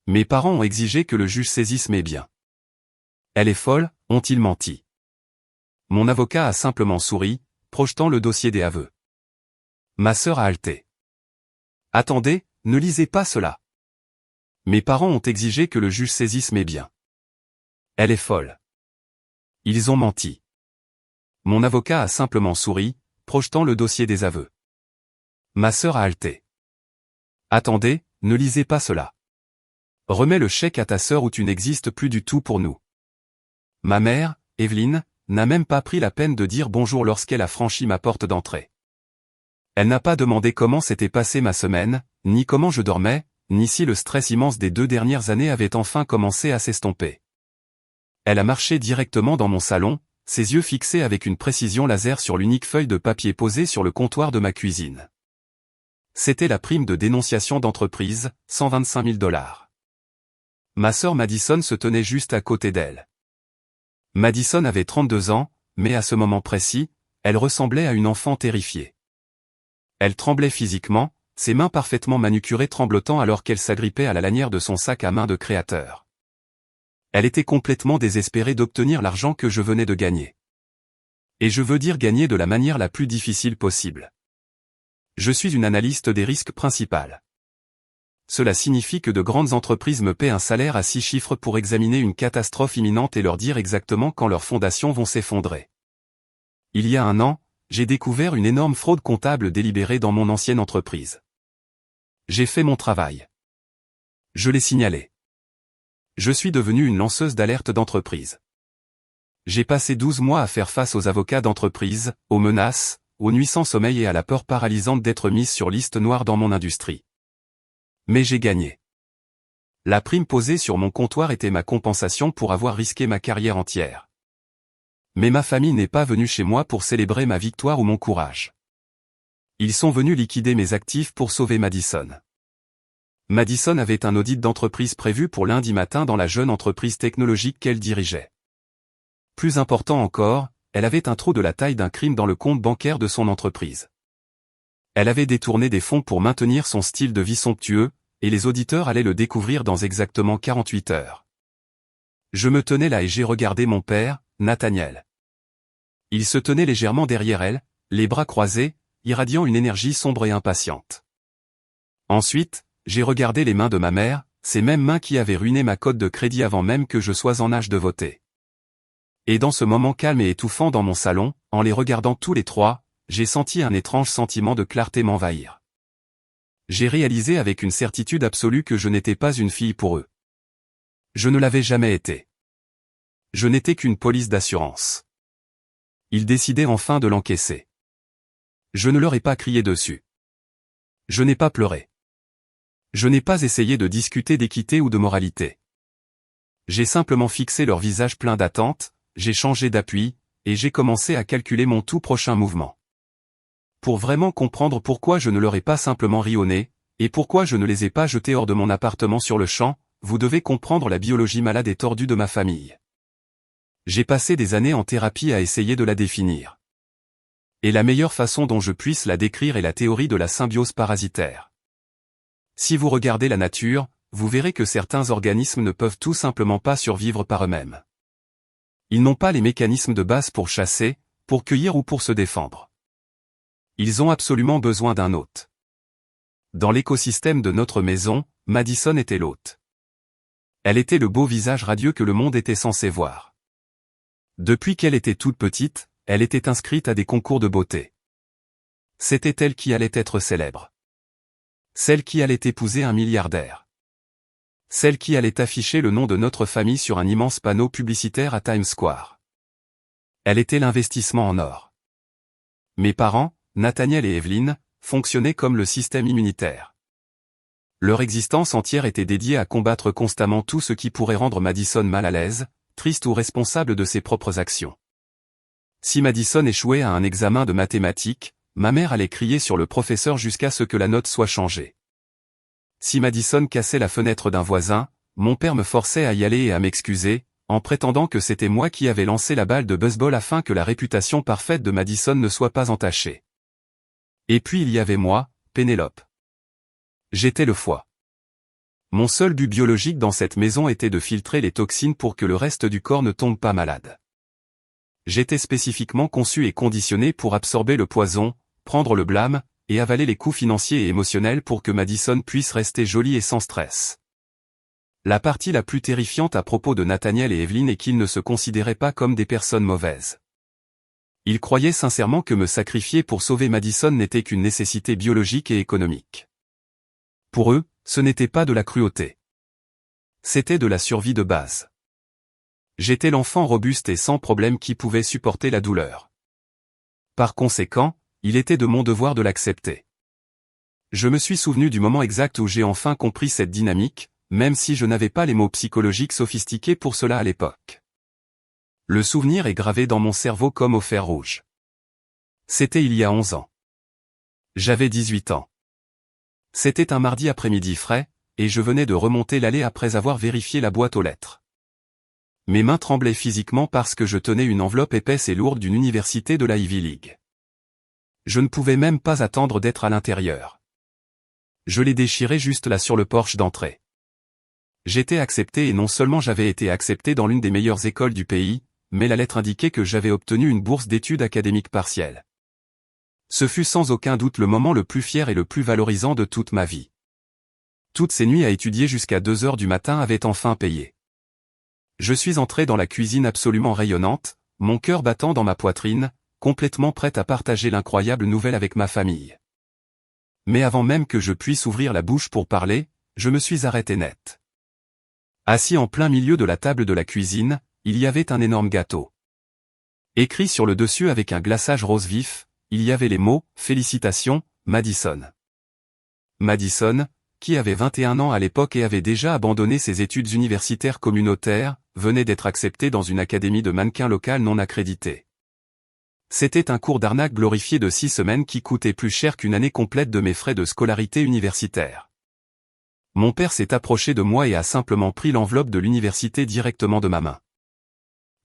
Mes parents ont exigé que le juge saisisse mes biens. Elle est folle, ont-ils menti? Mon avocat a simplement souri, projetant le dossier des aveux. Ma sœur a haleté. Attendez, ne lisez pas cela. Mes parents ont exigé que le juge saisisse mes biens. Elle est folle. Ils ont menti. Mon avocat a simplement souri, projetant le dossier des aveux. Ma sœur a haleté. Attendez, ne lisez pas cela. Remets le chèque à ta sœur ou tu n'existes plus du tout pour nous. Ma mère, Evelyne, n'a même pas pris la peine de dire bonjour lorsqu'elle a franchi ma porte d'entrée. Elle n'a pas demandé comment s'était passée ma semaine, ni comment je dormais, ni si le stress immense des 2 dernières années avait enfin commencé à s'estomper. Elle a marché directement dans mon salon, ses yeux fixés avec une précision laser sur l'unique feuille de papier posée sur le comptoir de ma cuisine. C'était la prime de dénonciation d'entreprise, 125 000 $. Ma sœur Madison se tenait juste à côté d'elle. Madison avait 32 ans, mais à ce moment précis, elle ressemblait à une enfant terrifiée. Elle tremblait physiquement, ses mains parfaitement manucurées tremblotant alors qu'elle s'agrippait à la lanière de son sac à main de créateur. Elle était complètement désespérée d'obtenir l'argent que je venais de gagner. Et je veux dire gagner de la manière la plus difficile possible. Je suis une analyste des risques principales. Cela signifie que de grandes entreprises me paient un salaire à 6 chiffres pour examiner une catastrophe imminente et leur dire exactement quand leurs fondations vont s'effondrer. Il y a 1 an, j'ai découvert une énorme fraude comptable délibérée dans mon ancienne entreprise. J'ai fait mon travail. Je l'ai signalé. Je suis devenu une lanceuse d'alerte d'entreprise. J'ai passé 12 mois à faire face aux avocats d'entreprise, aux menaces, aux nuits sans sommeil et à la peur paralysante d'être mise sur liste noire dans mon industrie. Mais j'ai gagné. La prime posée sur mon comptoir était ma compensation pour avoir risqué ma carrière entière. Mais ma famille n'est pas venue chez moi pour célébrer ma victoire ou mon courage. Ils sont venus liquider mes actifs pour sauver Madison. Madison avait un audit d'entreprise prévu pour lundi matin dans la jeune entreprise technologique qu'elle dirigeait. Plus important encore, elle avait un trou de la taille d'un crime dans le compte bancaire de son entreprise. Elle avait détourné des fonds pour maintenir son style de vie somptueux, et les auditeurs allaient le découvrir dans exactement 48 heures. Je me tenais là et j'ai regardé mon père, Nathaniel. Il se tenait légèrement derrière elle, les bras croisés, irradiant une énergie sombre et impatiente. Ensuite, j'ai regardé les mains de ma mère, ces mêmes mains qui avaient ruiné ma cote de crédit avant même que je sois en âge de voter. Et dans ce moment calme et étouffant dans mon salon, en les regardant tous les trois, j'ai senti un étrange sentiment de clarté m'envahir. J'ai réalisé avec une certitude absolue que je n'étais pas une fille pour eux. Je ne l'avais jamais été. Je n'étais qu'une police d'assurance. Ils décidaient enfin de l'encaisser. Je ne leur ai pas crié dessus. Je n'ai pas pleuré. Je n'ai pas essayé de discuter d'équité ou de moralité. J'ai simplement fixé leur visage plein d'attente, j'ai changé d'appui, et j'ai commencé à calculer mon tout prochain mouvement. Pour vraiment comprendre pourquoi je ne leur ai pas simplement ri au nez, et pourquoi je ne les ai pas jetés hors de mon appartement sur le champ, vous devez comprendre la biologie malade et tordue de ma famille. J'ai passé des années en thérapie à essayer de la définir. Et la meilleure façon dont je puisse la décrire est la théorie de la symbiose parasitaire. Si vous regardez la nature, vous verrez que certains organismes ne peuvent tout simplement pas survivre par eux-mêmes. Ils n'ont pas les mécanismes de base pour chasser, pour cueillir ou pour se défendre. Ils ont absolument besoin d'un hôte. Dans l'écosystème de notre maison, Madison était l'hôte. Elle était le beau visage radieux que le monde était censé voir. Depuis qu'elle était toute petite, elle était inscrite à des concours de beauté. C'était elle qui allait être célèbre. Celle qui allait épouser un milliardaire. Celle qui allait afficher le nom de notre famille sur un immense panneau publicitaire à Times Square. Elle était l'investissement en or. Mes parents, Nathaniel et Evelyne, fonctionnaient comme le système immunitaire. Leur existence entière était dédiée à combattre constamment tout ce qui pourrait rendre Madison mal à l'aise, triste ou responsable de ses propres actions. Si Madison échouait à un examen de mathématiques, ma mère allait crier sur le professeur jusqu'à ce que la note soit changée. Si Madison cassait la fenêtre d'un voisin, mon père me forçait à y aller et à m'excuser, en prétendant que c'était moi qui avais lancé la balle de baseball afin que la réputation parfaite de Madison ne soit pas entachée. Et puis il y avait moi, Pénélope. J'étais le foie. Mon seul but biologique dans cette maison était de filtrer les toxines pour que le reste du corps ne tombe pas malade. J'étais spécifiquement conçu et conditionné pour absorber le poison, prendre le blâme, et avaler les coups financiers et émotionnels pour que Madison puisse rester jolie et sans stress. La partie la plus terrifiante à propos de Nathaniel et Evelyn est qu'ils ne se considéraient pas comme des personnes mauvaises. Ils croyaient sincèrement que me sacrifier pour sauver Madison n'était qu'une nécessité biologique et économique. Pour eux, ce n'était pas de la cruauté. C'était de la survie de base. J'étais l'enfant robuste et sans problème qui pouvait supporter la douleur. Par conséquent, il était de mon devoir de l'accepter. Je me suis souvenu du moment exact où j'ai enfin compris cette dynamique, même si je n'avais pas les mots psychologiques sophistiqués pour cela à l'époque. Le souvenir est gravé dans mon cerveau comme au fer rouge. C'était il y a 11 ans. J'avais 18 ans. C'était un mardi après-midi frais, et je venais de remonter l'allée après avoir vérifié la boîte aux lettres. Mes mains tremblaient physiquement parce que je tenais une enveloppe épaisse et lourde d'une université de la Ivy League. Je ne pouvais même pas attendre d'être à l'intérieur. Je l'ai déchiré juste là sur le porche d'entrée. J'étais accepté et non seulement j'avais été accepté dans l'une des meilleures écoles du pays, mais la lettre indiquait que j'avais obtenu une bourse d'études académiques partielle. Ce fut sans aucun doute le moment le plus fier et le plus valorisant de toute ma vie. Toutes ces nuits à étudier jusqu'à 2 heures du matin avaient enfin payé. Je suis entré dans la cuisine absolument rayonnante, mon cœur battant dans ma poitrine, complètement prête à partager l'incroyable nouvelle avec ma famille. Mais avant même que je puisse ouvrir la bouche pour parler, je me suis arrêté net. Assis en plein milieu de la table de la cuisine, il y avait un énorme gâteau. Écrit sur le dessus avec un glaçage rose vif, il y avait les mots « Félicitations, Madison ». Madison, qui avait 21 ans à l'époque et avait déjà abandonné ses études universitaires communautaires, venait d'être acceptée dans une académie de mannequins locale non accréditée. C'était un cours d'arnaque glorifié de 6 semaines qui coûtait plus cher qu'une année complète de mes frais de scolarité universitaire. Mon père s'est approché de moi et a simplement pris l'enveloppe de l'université directement de ma main.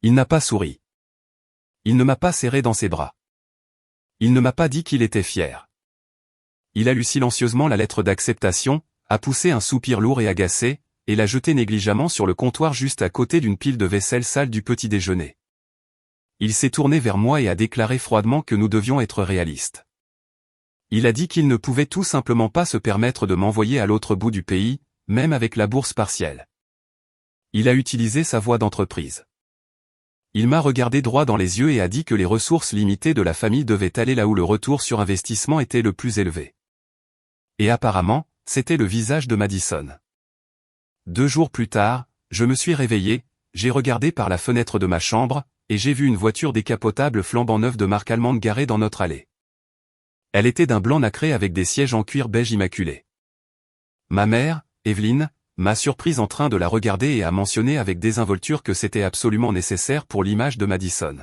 Il n'a pas souri. Il ne m'a pas serré dans ses bras. Il ne m'a pas dit qu'il était fier. Il a lu silencieusement la lettre d'acceptation, a poussé un soupir lourd et agacé, et l'a jeté négligemment sur le comptoir juste à côté d'une pile de vaisselle sale du petit déjeuner. Il s'est tourné vers moi et a déclaré froidement que nous devions être réalistes. Il a dit qu'il ne pouvait tout simplement pas se permettre de m'envoyer à l'autre bout du pays, même avec la bourse partielle. Il a utilisé sa voix d'entreprise. Il m'a regardé droit dans les yeux et a dit que les ressources limitées de la famille devaient aller là où le retour sur investissement était le plus élevé. Et apparemment, c'était le visage de Madison. 2 jours plus tard, je me suis réveillé, j'ai regardé par la fenêtre de ma chambre, et j'ai vu une voiture décapotable flambant neuve de marque allemande garée dans notre allée. Elle était d'un blanc nacré avec des sièges en cuir beige immaculé. Ma mère, Evelyn, m'a surprise en train de la regarder et a mentionné avec désinvolture que c'était absolument nécessaire pour l'image de Madison.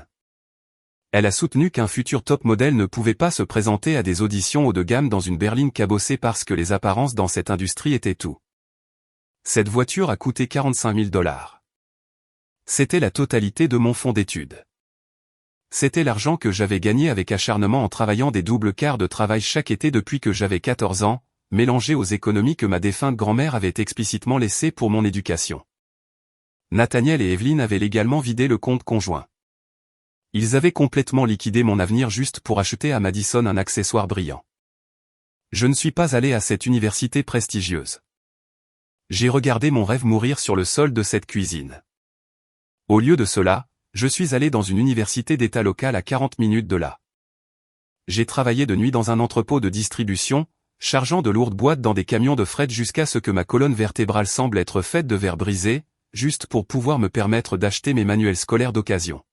Elle a soutenu qu'un futur top modèle ne pouvait pas se présenter à des auditions haut de gamme dans une berline cabossée parce que les apparences dans cette industrie étaient tout. Cette voiture a coûté 45 000 $. C'était la totalité de mon fonds d'études. C'était l'argent que j'avais gagné avec acharnement en travaillant des doubles quarts de travail chaque été depuis que j'avais 14 ans, mélangé aux économies que ma défunte grand-mère avait explicitement laissées pour mon éducation. Nathaniel et Evelyn avaient légalement vidé le compte conjoint. Ils avaient complètement liquidé mon avenir juste pour acheter à Madison un accessoire brillant. Je ne suis pas allé à cette université prestigieuse. J'ai regardé mon rêve mourir sur le sol de cette cuisine. Au lieu de cela, je suis allé dans une université d'État locale à 40 minutes de là. J'ai travaillé de nuit dans un entrepôt de distribution, chargeant de lourdes boîtes dans des camions de fret jusqu'à ce que ma colonne vertébrale semble être faite de verre brisé, juste pour pouvoir me permettre d'acheter mes manuels scolaires d'occasion.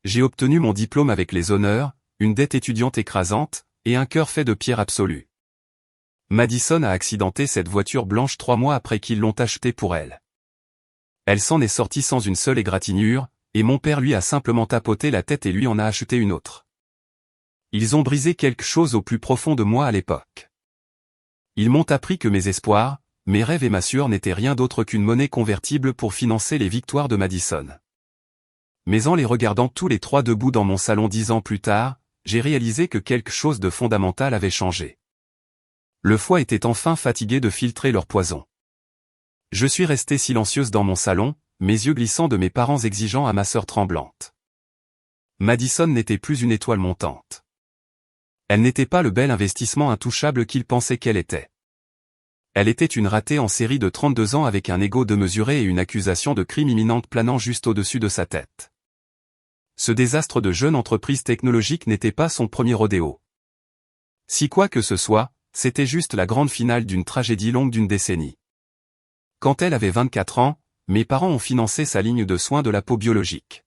J'ai obtenu mon diplôme avec les honneurs, une dette étudiante écrasante, et un cœur fait de pierre absolue. Madison a accidenté cette voiture blanche 3 mois après qu'ils l'ont achetée pour elle. Elle s'en est sortie sans une seule égratignure, et mon père lui a simplement tapoté la tête et lui en a acheté une autre. Ils ont brisé quelque chose au plus profond de moi à l'époque. Ils m'ont appris que mes espoirs, mes rêves et ma sueur n'étaient rien d'autre qu'une monnaie convertible pour financer les victoires de Madison. Mais en les regardant tous les 3 debout dans mon salon 10 ans plus tard, j'ai réalisé que quelque chose de fondamental avait changé. Le foie était enfin fatigué de filtrer leur poison. Je suis restée silencieuse dans mon salon, mes yeux glissant de mes parents exigeants à ma sœur tremblante. Madison n'était plus une étoile montante. Elle n'était pas le bel investissement intouchable qu'il pensait qu'elle était. Elle était une ratée en série de 32 ans avec un ego démesuré et une accusation de crime imminente planant juste au-dessus de sa tête. Ce désastre de jeune entreprise technologique n'était pas son premier rodéo. Si quoi que ce soit, c'était juste la grande finale d'une tragédie longue d'une décennie. Quand elle avait 24 ans, mes parents ont financé sa ligne de soins de la peau biologique.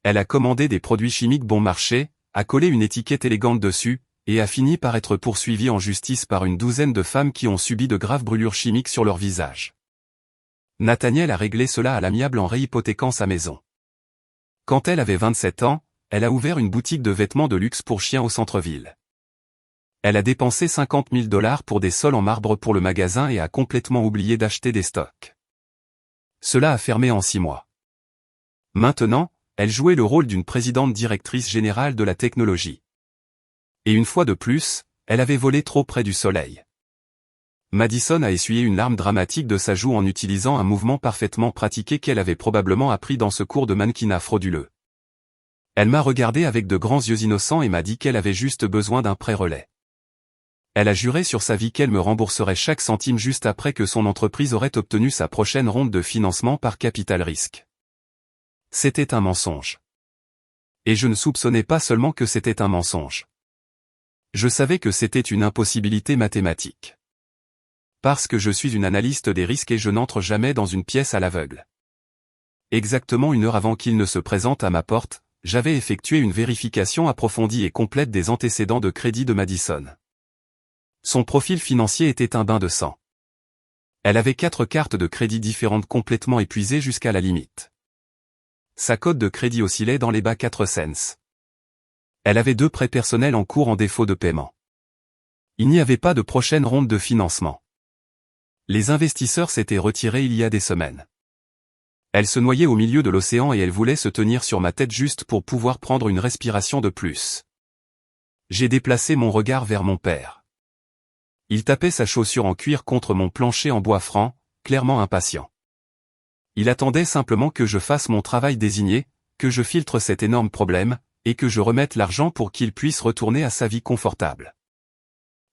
Elle a commandé des produits chimiques bon marché, a collé une étiquette élégante dessus, et a fini par être poursuivie en justice par une douzaine de femmes qui ont subi de graves brûlures chimiques sur leur visage. Nathaniel a réglé cela à l'amiable en réhypothéquant sa maison. Quand elle avait 27 ans, elle a ouvert une boutique de vêtements de luxe pour chiens au centre-ville. Elle a dépensé $50 000 pour des sols en marbre pour le magasin et a complètement oublié d'acheter des stocks. Cela a fermé en 6 mois. Maintenant, elle jouait le rôle d'une présidente directrice générale de la technologie. Et une fois de plus, elle avait volé trop près du soleil. Madison a essuyé une larme dramatique de sa joue en utilisant un mouvement parfaitement pratiqué qu'elle avait probablement appris dans ce cours de mannequinat frauduleux. Elle m'a regardé avec de grands yeux innocents et m'a dit qu'elle avait juste besoin d'un prêt relais. Elle a juré sur sa vie qu'elle me rembourserait chaque centime juste après que son entreprise aurait obtenu sa prochaine ronde de financement par capital risque. C'était un mensonge. Et je ne soupçonnais pas seulement que c'était un mensonge. Je savais que c'était une impossibilité mathématique. Parce que je suis une analyste des risques et je n'entre jamais dans une pièce à l'aveugle. Exactement 1 heure avant qu'il ne se présente à ma porte, j'avais effectué une vérification approfondie et complète des antécédents de crédit de Madison. Son profil financier était un bain de sang. Elle avait 4 cartes de crédit différentes complètement épuisées jusqu'à la limite. Sa cote de crédit oscillait dans les bas 4 cents. Elle avait 2 prêts personnels en cours en défaut de paiement. Il n'y avait pas de prochaine ronde de financement. Les investisseurs s'étaient retirés il y a des semaines. Elle se noyait au milieu de l'océan et elle voulait se tenir sur ma tête juste pour pouvoir prendre une respiration de plus. J'ai déplacé mon regard vers mon père. Il tapait sa chaussure en cuir contre mon plancher en bois franc, clairement impatient. Il attendait simplement que je fasse mon travail désigné, que je filtre cet énorme problème, et que je remette l'argent pour qu'il puisse retourner à sa vie confortable.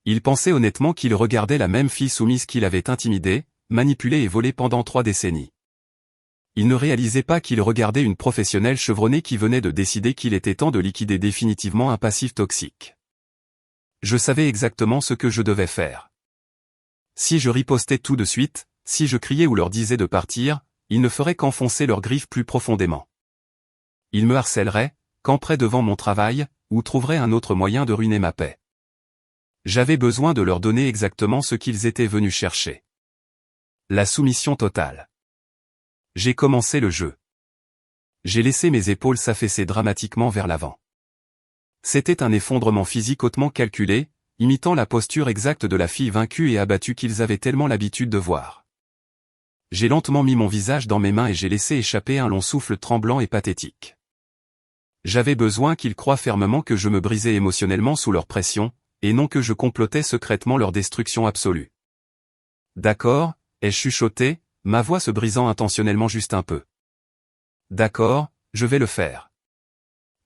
Il pensait honnêtement qu'il regardait la même fille soumise qu'il avait intimidée, manipulée et volée pendant 3 décennies. Il ne réalisait pas qu'il regardait une professionnelle chevronnée qui venait de décider qu'il était temps de liquider définitivement un passif toxique. Je savais exactement ce que je devais faire. Si je ripostais tout de suite, si je criais ou leur disais de partir, ils ne feraient qu'enfoncer leurs griffes plus profondément. Ils me harcèleraient, camperaient devant mon travail, ou trouveraient un autre moyen de ruiner ma paix. J'avais besoin de leur donner exactement ce qu'ils étaient venus chercher. La soumission totale. J'ai commencé le jeu. J'ai laissé mes épaules s'affaisser dramatiquement vers l'avant. C'était un effondrement physique hautement calculé, imitant la posture exacte de la fille vaincue et abattue qu'ils avaient tellement l'habitude de voir. J'ai lentement mis mon visage dans mes mains et j'ai laissé échapper un long souffle tremblant et pathétique. J'avais besoin qu'ils croient fermement que je me brisais émotionnellement sous leur pression, et non que je complotais secrètement leur destruction absolue. D'accord, ai-je chuchoté, ma voix se brisant intentionnellement juste un peu. D'accord, je vais le faire.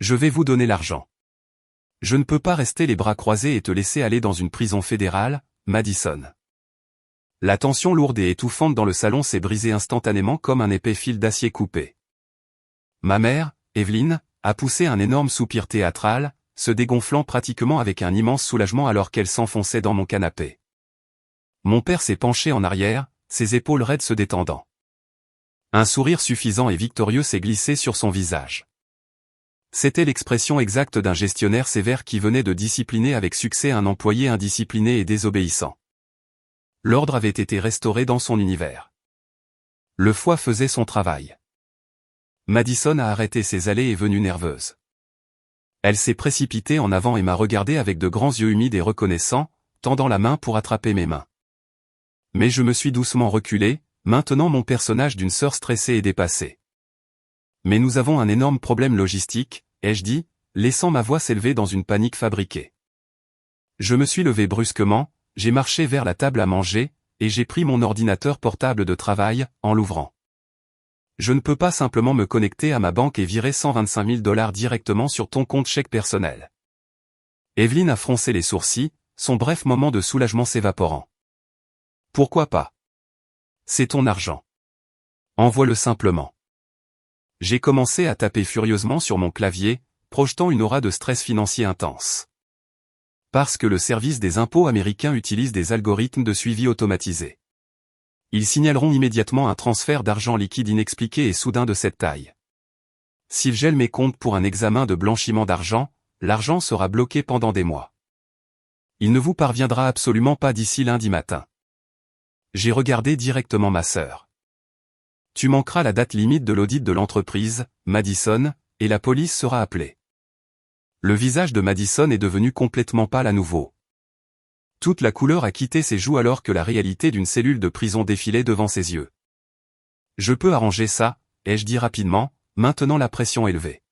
Je vais vous donner l'argent. Je ne peux pas rester les bras croisés et te laisser aller dans une prison fédérale, Madison. La tension lourde et étouffante dans le salon s'est brisée instantanément comme un épais fil d'acier coupé. Ma mère, Evelyn, a poussé un énorme soupir théâtral, se dégonflant pratiquement avec un immense soulagement alors qu'elle s'enfonçait dans mon canapé. Mon père s'est penché en arrière, ses épaules raides se détendant. Un sourire suffisant et victorieux s'est glissé sur son visage. C'était l'expression exacte d'un gestionnaire sévère qui venait de discipliner avec succès un employé indiscipliné et désobéissant. L'ordre avait été restauré dans son univers. Le foie faisait son travail. Madison a arrêté ses allées et venues nerveuses. Elle s'est précipitée en avant et m'a regardé avec de grands yeux humides et reconnaissants, tendant la main pour attraper mes mains. Mais je me suis doucement reculé, maintenant mon personnage d'une sœur stressée et dépassée. Mais nous avons un énorme problème logistique, ai-je dit, laissant ma voix s'élever dans une panique fabriquée. Je me suis levé brusquement, j'ai marché vers la table à manger, et j'ai pris mon ordinateur portable de travail, en l'ouvrant. Je ne peux pas simplement me connecter à ma banque et virer 125 000 $ directement sur ton compte chèque personnel. Evelyne a froncé les sourcils, son bref moment de soulagement s'évaporant. Pourquoi pas? C'est ton argent. Envoie-le simplement. J'ai commencé à taper furieusement sur mon clavier, projetant une aura de stress financier intense. Parce que le service des impôts américains utilise des algorithmes de suivi automatisés. Ils signaleront immédiatement un transfert d'argent liquide inexpliqué et soudain de cette taille. S'ils gèlent mes comptes pour un examen de blanchiment d'argent, l'argent sera bloqué pendant des mois. Il ne vous parviendra absolument pas d'ici lundi matin. J'ai regardé directement ma sœur. Tu manqueras la date limite de l'audit de l'entreprise, Madison, et la police sera appelée. Le visage de Madison est devenu complètement pâle à nouveau. Toute la couleur a quitté ses joues alors que la réalité d'une cellule de prison défilait devant ses yeux. Je peux arranger ça, ai-je dit rapidement, maintenant la pression élevée.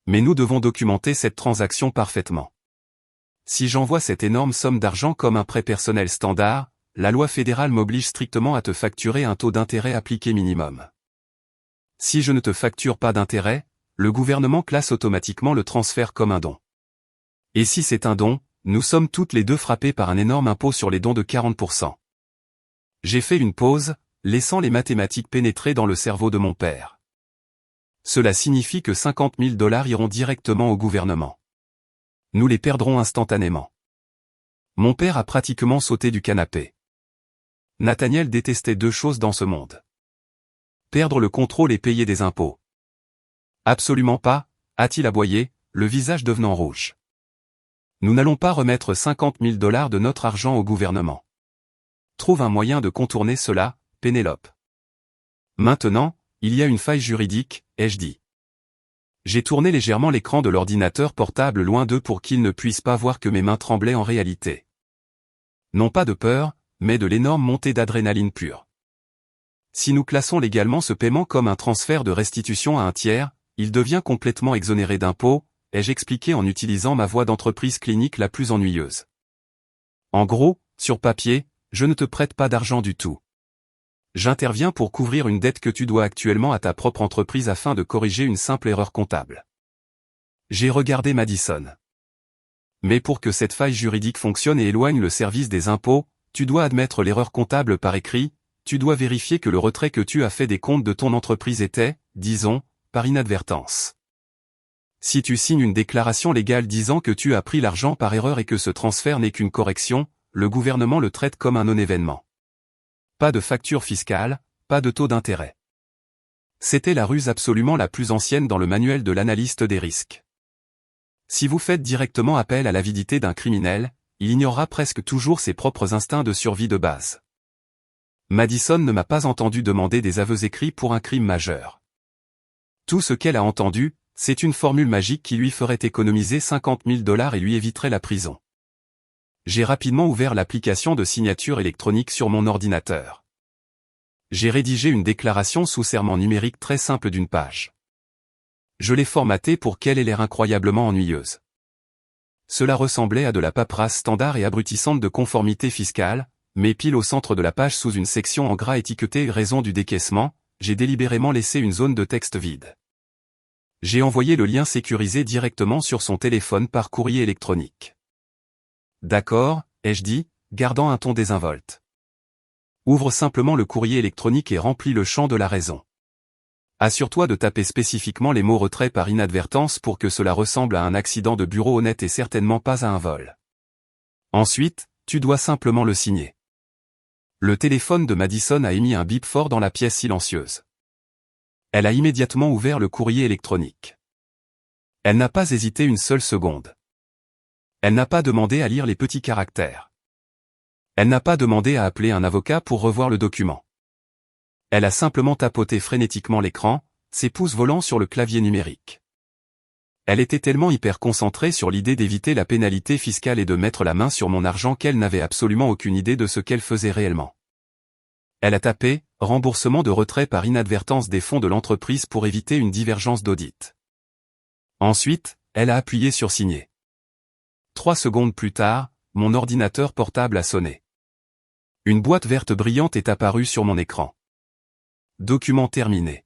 Mais nous devons documenter cette transaction parfaitement. Si j'envoie cette énorme somme d'argent comme un prêt personnel standard, la loi fédérale m'oblige strictement à te facturer un taux d'intérêt appliqué minimum. Si je ne te facture pas d'intérêt, le gouvernement classe automatiquement le transfert comme un don. Et si c'est un don, nous sommes toutes les deux frappées par un énorme impôt sur les dons de 40%. J'ai fait une pause, laissant les mathématiques pénétrer dans le cerveau de mon père. Cela signifie que 50 000 $ iront directement au gouvernement. Nous les perdrons instantanément. Mon père a pratiquement sauté du canapé. Nathaniel détestait deux choses dans ce monde. Perdre le contrôle et payer des impôts. Absolument pas, a-t-il aboyé, le visage devenant rouge. Nous n'allons pas remettre 50 000 $ de notre argent au gouvernement. Trouve un moyen de contourner cela, Pénélope. Maintenant, il y a une faille juridique, ai-je dit. J'ai tourné légèrement l'écran de l'ordinateur portable loin d'eux pour qu'ils ne puissent pas voir que mes mains tremblaient en réalité. Non pas de peur, mais de l'énorme montée d'adrénaline pure. Si nous classons légalement ce paiement comme un transfert de restitution à un tiers, il devient complètement exonéré d'impôts, ai-je expliqué en utilisant ma voix d'entreprise clinique la plus ennuyeuse. En gros, sur papier, je ne te prête pas d'argent du tout. J'interviens pour couvrir une dette que tu dois actuellement à ta propre entreprise afin de corriger une simple erreur comptable. J'ai regardé Madison. Mais pour que cette faille juridique fonctionne et éloigne le service des impôts, tu dois admettre l'erreur comptable par écrit, tu dois vérifier que le retrait que tu as fait des comptes de ton entreprise était, disons, par inadvertance. Si tu signes une déclaration légale disant que tu as pris l'argent par erreur et que ce transfert n'est qu'une correction, le gouvernement le traite comme un non-événement. Pas de facture fiscale, pas de taux d'intérêt. C'était la ruse absolument la plus ancienne dans le manuel de l'analyste des risques. Si vous faites directement appel à l'avidité d'un criminel, il ignorera presque toujours ses propres instincts de survie de base. Madison ne m'a pas entendu demander des aveux écrits pour un crime majeur. Tout ce qu'elle a entendu, c'est une formule magique qui lui ferait économiser 50 000 $ et lui éviterait la prison. J'ai rapidement ouvert l'application de signature électronique sur mon ordinateur. J'ai rédigé une déclaration sous serment numérique très simple d'une page. Je l'ai formatée pour qu'elle ait l'air incroyablement ennuyeuse. Cela ressemblait à de la paperasse standard et abrutissante de conformité fiscale, mais pile au centre de la page sous une section en gras étiquetée raison du décaissement, j'ai délibérément laissé une zone de texte vide. J'ai envoyé le lien sécurisé directement sur son téléphone par courrier électronique. D'accord, ai-je dit, gardant un ton désinvolte. Ouvre simplement le courrier électronique et remplis le champ de la raison. Assure-toi de taper spécifiquement les mots retrait par inadvertance pour que cela ressemble à un accident de bureau honnête et certainement pas à un vol. Ensuite, tu dois simplement le signer. Le téléphone de Madison a émis un bip fort dans la pièce silencieuse. Elle a immédiatement ouvert le courrier électronique. Elle n'a pas hésité une seule seconde. Elle n'a pas demandé à lire les petits caractères. Elle n'a pas demandé à appeler un avocat pour revoir le document. Elle a simplement tapoté frénétiquement l'écran, ses pouces volant sur le clavier numérique. Elle était tellement hyper concentrée sur l'idée d'éviter la pénalité fiscale et de mettre la main sur mon argent qu'elle n'avait absolument aucune idée de ce qu'elle faisait réellement. Elle a tapé « Remboursement de retrait par inadvertance des fonds de l'entreprise pour éviter une divergence d'audit ». Ensuite, elle a appuyé sur « Signer ». 3 secondes plus tard, mon ordinateur portable a sonné. Une boîte verte brillante est apparue sur mon écran. Document terminé.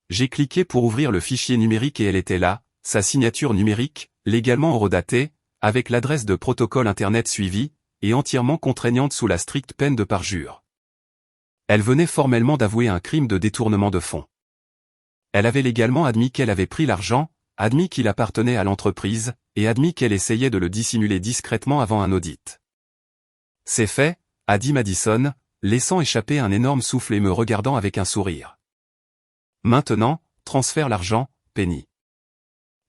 J'ai cliqué pour ouvrir le fichier numérique et elle était là, sa signature numérique, légalement horodatée, avec l'adresse de protocole Internet suivie, et entièrement contraignante sous la stricte peine de parjure. Elle venait formellement d'avouer un crime de détournement de fonds. Elle avait légalement admis qu'elle avait pris l'argent, admis qu'il appartenait à l'entreprise, et admis qu'elle essayait de le dissimuler discrètement avant un audit. C'est fait, a dit Madison, laissant échapper un énorme souffle et me regardant avec un sourire. Maintenant, transfère l'argent, Penny.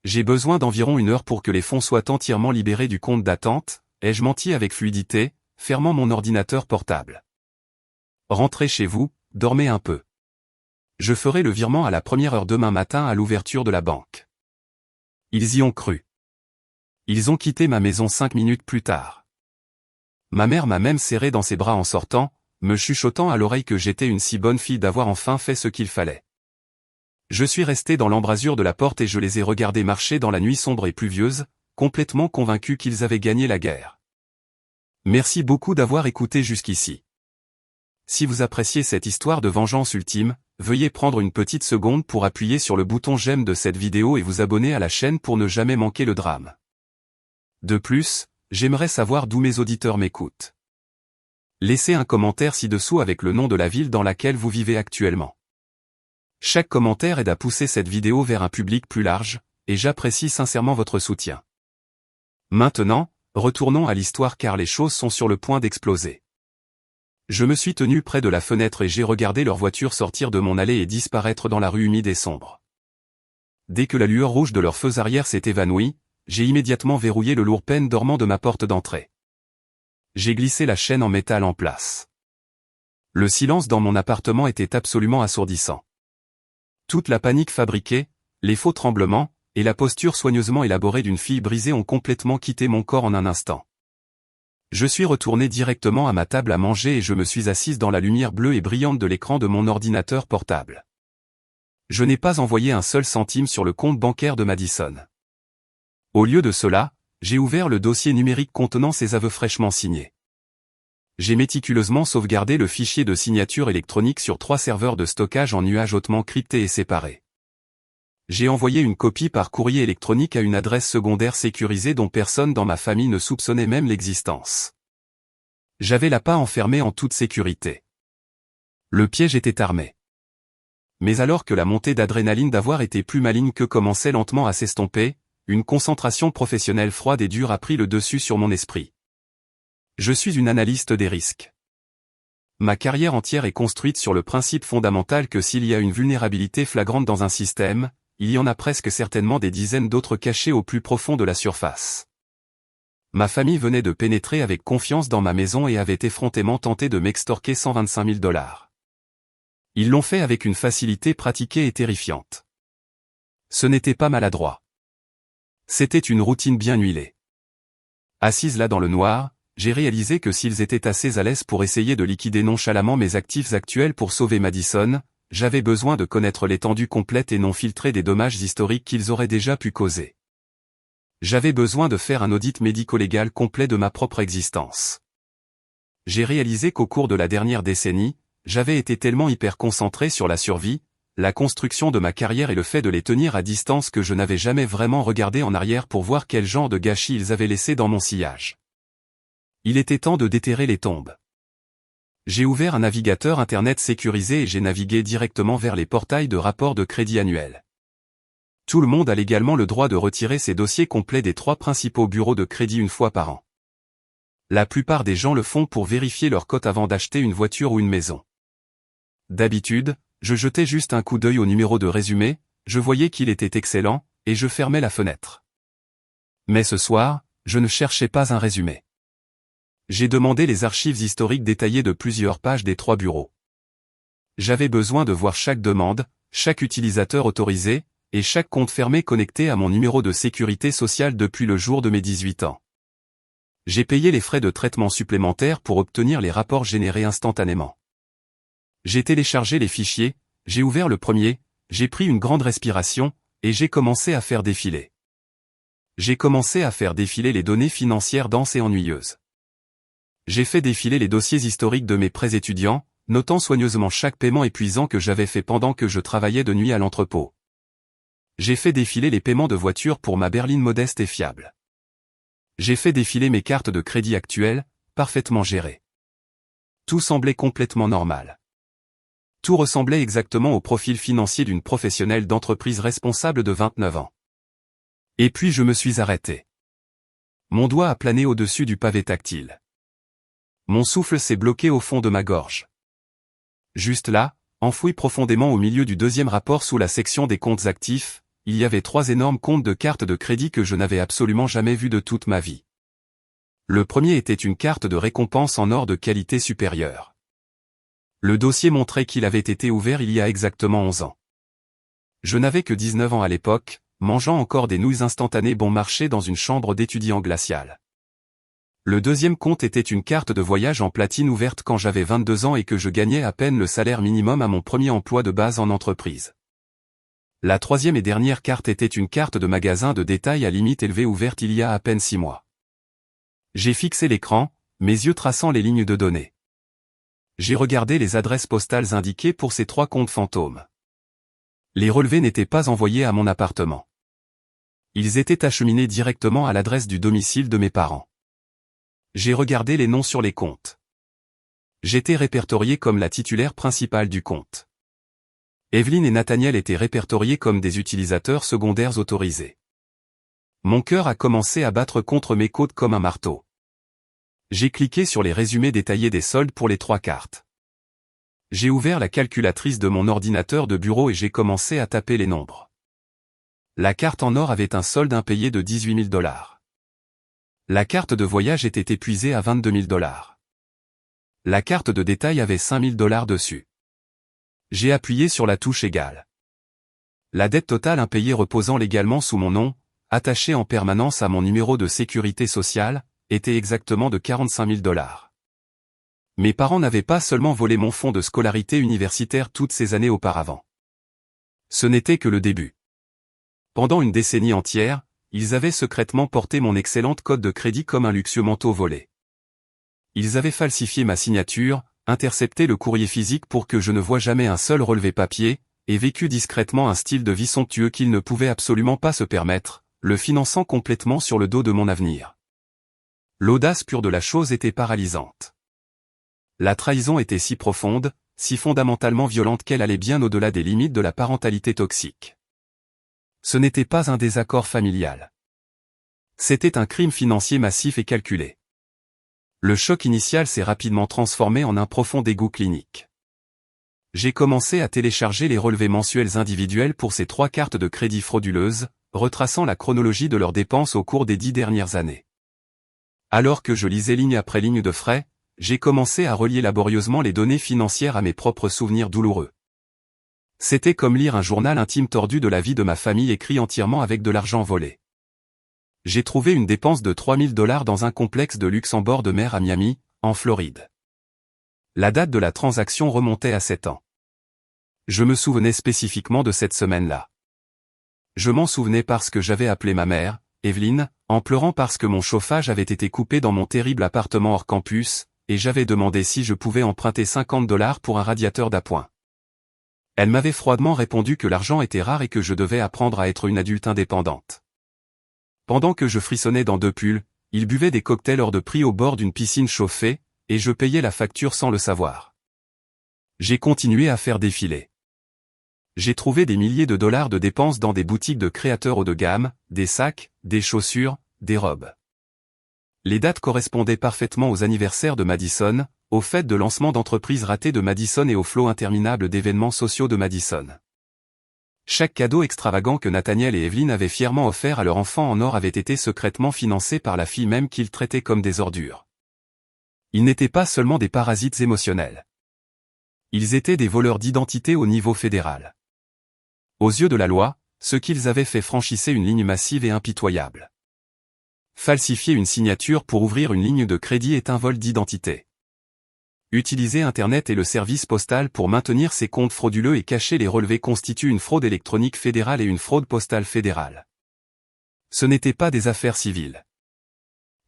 J'ai besoin d'environ 1 heure pour que les fonds soient entièrement libérés du compte d'attente, ai-je menti avec fluidité, fermant mon ordinateur portable. Rentrez chez vous, dormez un peu. Je ferai le virement à la première heure demain matin à l'ouverture de la banque. Ils y ont cru. Ils ont quitté ma maison 5 minutes plus tard. Ma mère m'a même serré dans ses bras en sortant, me chuchotant à l'oreille que j'étais une si bonne fille d'avoir enfin fait ce qu'il fallait. Je suis resté dans l'embrasure de la porte et je les ai regardés marcher dans la nuit sombre et pluvieuse, complètement convaincus qu'ils avaient gagné la guerre. Merci beaucoup d'avoir écouté jusqu'ici. Si vous appréciez cette histoire de vengeance ultime, veuillez prendre une petite seconde pour appuyer sur le bouton j'aime de cette vidéo et vous abonner à la chaîne pour ne jamais manquer le drame. De plus, j'aimerais savoir d'où mes auditeurs m'écoutent. Laissez un commentaire ci-dessous avec le nom de la ville dans laquelle vous vivez actuellement. Chaque commentaire aide à pousser cette vidéo vers un public plus large, et j'apprécie sincèrement votre soutien. Maintenant, retournons à l'histoire car les choses sont sur le point d'exploser. Je me suis tenu près de la fenêtre et j'ai regardé leur voiture sortir de mon allée et disparaître dans la rue humide et sombre. Dès que la lueur rouge de leurs feux arrière s'est évanouie, j'ai immédiatement verrouillé le lourd pêne dormant de ma porte d'entrée. J'ai glissé la chaîne en métal en place. Le silence dans mon appartement était absolument assourdissant. Toute la panique fabriquée, les faux tremblements, et la posture soigneusement élaborée d'une fille brisée ont complètement quitté mon corps en un instant. Je suis retourné directement à ma table à manger et je me suis assise dans la lumière bleue et brillante de l'écran de mon ordinateur portable. Je n'ai pas envoyé un seul centime sur le compte bancaire de Madison. Au lieu de cela, j'ai ouvert le dossier numérique contenant ses aveux fraîchement signés. J'ai méticuleusement sauvegardé le fichier de signature électronique sur 3 serveurs de stockage en nuage hautement cryptés et séparés. J'ai envoyé une copie par courrier électronique à une adresse secondaire sécurisée dont personne dans ma famille ne soupçonnait même l'existence. J'avais l'appât enfermé en toute sécurité. Le piège était armé. Mais alors que la montée d'adrénaline d'avoir été plus maligne que commençait lentement à s'estomper, une concentration professionnelle froide et dure a pris le dessus sur mon esprit. Je suis une analyste des risques. Ma carrière entière est construite sur le principe fondamental que s'il y a une vulnérabilité flagrante dans un système, il y en a presque certainement des dizaines d'autres cachés au plus profond de la surface. Ma famille venait de pénétrer avec confiance dans ma maison et avait effrontément tenté de m'extorquer 125 000 $. Ils l'ont fait avec une facilité pratiquée et terrifiante. Ce n'était pas maladroit. C'était une routine bien huilée. Assise là dans le noir, j'ai réalisé que s'ils étaient assez à l'aise pour essayer de liquider nonchalamment mes actifs actuels pour sauver Madison, j'avais besoin de connaître l'étendue complète et non filtrée des dommages historiques qu'ils auraient déjà pu causer. J'avais besoin de faire un audit médico-légal complet de ma propre existence. J'ai réalisé qu'au cours de la dernière décennie, j'avais été tellement hyper concentré sur la survie, la construction de ma carrière et le fait de les tenir à distance que je n'avais jamais vraiment regardé en arrière pour voir quel genre de gâchis ils avaient laissé dans mon sillage. Il était temps de déterrer les tombes. J'ai ouvert un navigateur Internet sécurisé et j'ai navigué directement vers les portails de rapports de crédit annuels. Tout le monde a légalement le droit de retirer ses dossiers complets des 3 principaux bureaux de crédit une fois par an. La plupart des gens le font pour vérifier leur cote avant d'acheter une voiture ou une maison. D'habitude, je jetais juste un coup d'œil au numéro de résumé, je voyais qu'il était excellent, et je fermais la fenêtre. Mais ce soir, je ne cherchais pas un résumé. J'ai demandé les archives historiques détaillées de plusieurs pages des 3 bureaux. J'avais besoin de voir chaque demande, chaque utilisateur autorisé, et chaque compte fermé connecté à mon numéro de sécurité sociale depuis le jour de mes 18 ans. J'ai payé les frais de traitement supplémentaires pour obtenir les rapports générés instantanément. J'ai téléchargé les fichiers, j'ai ouvert le premier, j'ai pris une grande respiration, et j'ai commencé à faire défiler. J'ai commencé à faire défiler les données financières denses et ennuyeuses. J'ai fait défiler les dossiers historiques de mes prêts étudiants, notant soigneusement chaque paiement épuisant que j'avais fait pendant que je travaillais de nuit à l'entrepôt. J'ai fait défiler les paiements de voiture pour ma berline modeste et fiable. J'ai fait défiler mes cartes de crédit actuelles, parfaitement gérées. Tout semblait complètement normal. Tout ressemblait exactement au profil financier d'une professionnelle d'entreprise responsable de 29 ans. Et puis je me suis arrêté. Mon doigt a plané au-dessus du pavé tactile. Mon souffle s'est bloqué au fond de ma gorge. Juste là, enfoui profondément au milieu du deuxième rapport sous la section des comptes actifs, il y avait 3 énormes comptes de cartes de crédit que je n'avais absolument jamais vus de toute ma vie. Le premier était une carte de récompense en or de qualité supérieure. Le dossier montrait qu'il avait été ouvert il y a exactement 11 ans. Je n'avais que 19 ans à l'époque, mangeant encore des nouilles instantanées bon marché dans une chambre d'étudiant glaciale. Le deuxième compte était une carte de voyage en platine ouverte quand j'avais 22 ans et que je gagnais à peine le salaire minimum à mon premier emploi de base en entreprise. La troisième et dernière carte était une carte de magasin de détail à limite élevée ouverte il y a à peine 6 mois. J'ai fixé l'écran, mes yeux traçant les lignes de données. J'ai regardé les adresses postales indiquées pour ces 3 comptes fantômes. Les relevés n'étaient pas envoyés à mon appartement. Ils étaient acheminés directement à l'adresse du domicile de mes parents. J'ai regardé les noms sur les comptes. J'étais répertorié comme la titulaire principale du compte. Evelyne et Nathaniel étaient répertoriés comme des utilisateurs secondaires autorisés. Mon cœur a commencé à battre contre mes côtes comme un marteau. J'ai cliqué sur les résumés détaillés des soldes pour les 3 cartes. J'ai ouvert la calculatrice de mon ordinateur de bureau et j'ai commencé à taper les nombres. La carte en or avait un solde impayé de $18 000. La carte de voyage était épuisée à $22 000. La carte de détail avait $5 000 dessus. J'ai appuyé sur la touche égale. La dette totale impayée reposant légalement sous mon nom, attachée en permanence à mon numéro de sécurité sociale, était exactement de $45 000. Mes parents n'avaient pas seulement volé mon fonds de scolarité universitaire toutes ces années auparavant. Ce n'était que le début. Pendant une décennie entière, ils avaient secrètement porté mon excellente cote de crédit comme un luxueux manteau volé. Ils avaient falsifié ma signature, intercepté le courrier physique pour que je ne voie jamais un seul relevé papier, et vécu discrètement un style de vie somptueux qu'ils ne pouvaient absolument pas se permettre, le finançant complètement sur le dos de mon avenir. L'audace pure de la chose était paralysante. La trahison était si profonde, si fondamentalement violente qu'elle allait bien au-delà des limites de la parentalité toxique. Ce n'était pas un désaccord familial. C'était un crime financier massif et calculé. Le choc initial s'est rapidement transformé en un profond dégoût clinique. J'ai commencé à télécharger les relevés mensuels individuels pour ces 3 cartes de crédit frauduleuses, retraçant la chronologie de leurs dépenses au cours des 10 dernières années. Alors que je lisais ligne après ligne de frais, j'ai commencé à relier laborieusement les données financières à mes propres souvenirs douloureux. C'était comme lire un journal intime tordu de la vie de ma famille écrit entièrement avec de l'argent volé. J'ai trouvé une dépense de $3 000 dans un complexe de luxe en bord de mer à Miami, en Floride. La date de la transaction remontait à 7 ans. Je me souvenais spécifiquement de cette semaine-là. Je m'en souvenais parce que j'avais appelé ma mère, Evelyne, en pleurant parce que mon chauffage avait été coupé dans mon terrible appartement hors campus, et j'avais demandé si je pouvais emprunter $50 pour un radiateur d'appoint. Elle m'avait froidement répondu que l'argent était rare et que je devais apprendre à être une adulte indépendante. Pendant que je frissonnais dans 2 pulls, il buvait des cocktails hors de prix au bord d'une piscine chauffée, et je payais la facture sans le savoir. J'ai continué à faire défiler. J'ai trouvé des milliers de dollars de dépenses dans des boutiques de créateurs haut de gamme, des sacs, des chaussures, des robes. Les dates correspondaient parfaitement aux anniversaires de Madison, aux fêtes de lancement d'entreprises ratées de Madison et au flot interminable d'événements sociaux de Madison. Chaque cadeau extravagant que Nathaniel et Evelyne avaient fièrement offert à leur enfant en or avait été secrètement financé par la fille même qu'ils traitaient comme des ordures. Ils n'étaient pas seulement des parasites émotionnels. Ils étaient des voleurs d'identité au niveau fédéral. Aux yeux de la loi, ce qu'ils avaient fait franchissait une ligne massive et impitoyable. Falsifier une signature pour ouvrir une ligne de crédit est un vol d'identité. Utiliser Internet et le service postal pour maintenir ses comptes frauduleux et cacher les relevés constitue une fraude électronique fédérale et une fraude postale fédérale. Ce n'étaient pas des affaires civiles.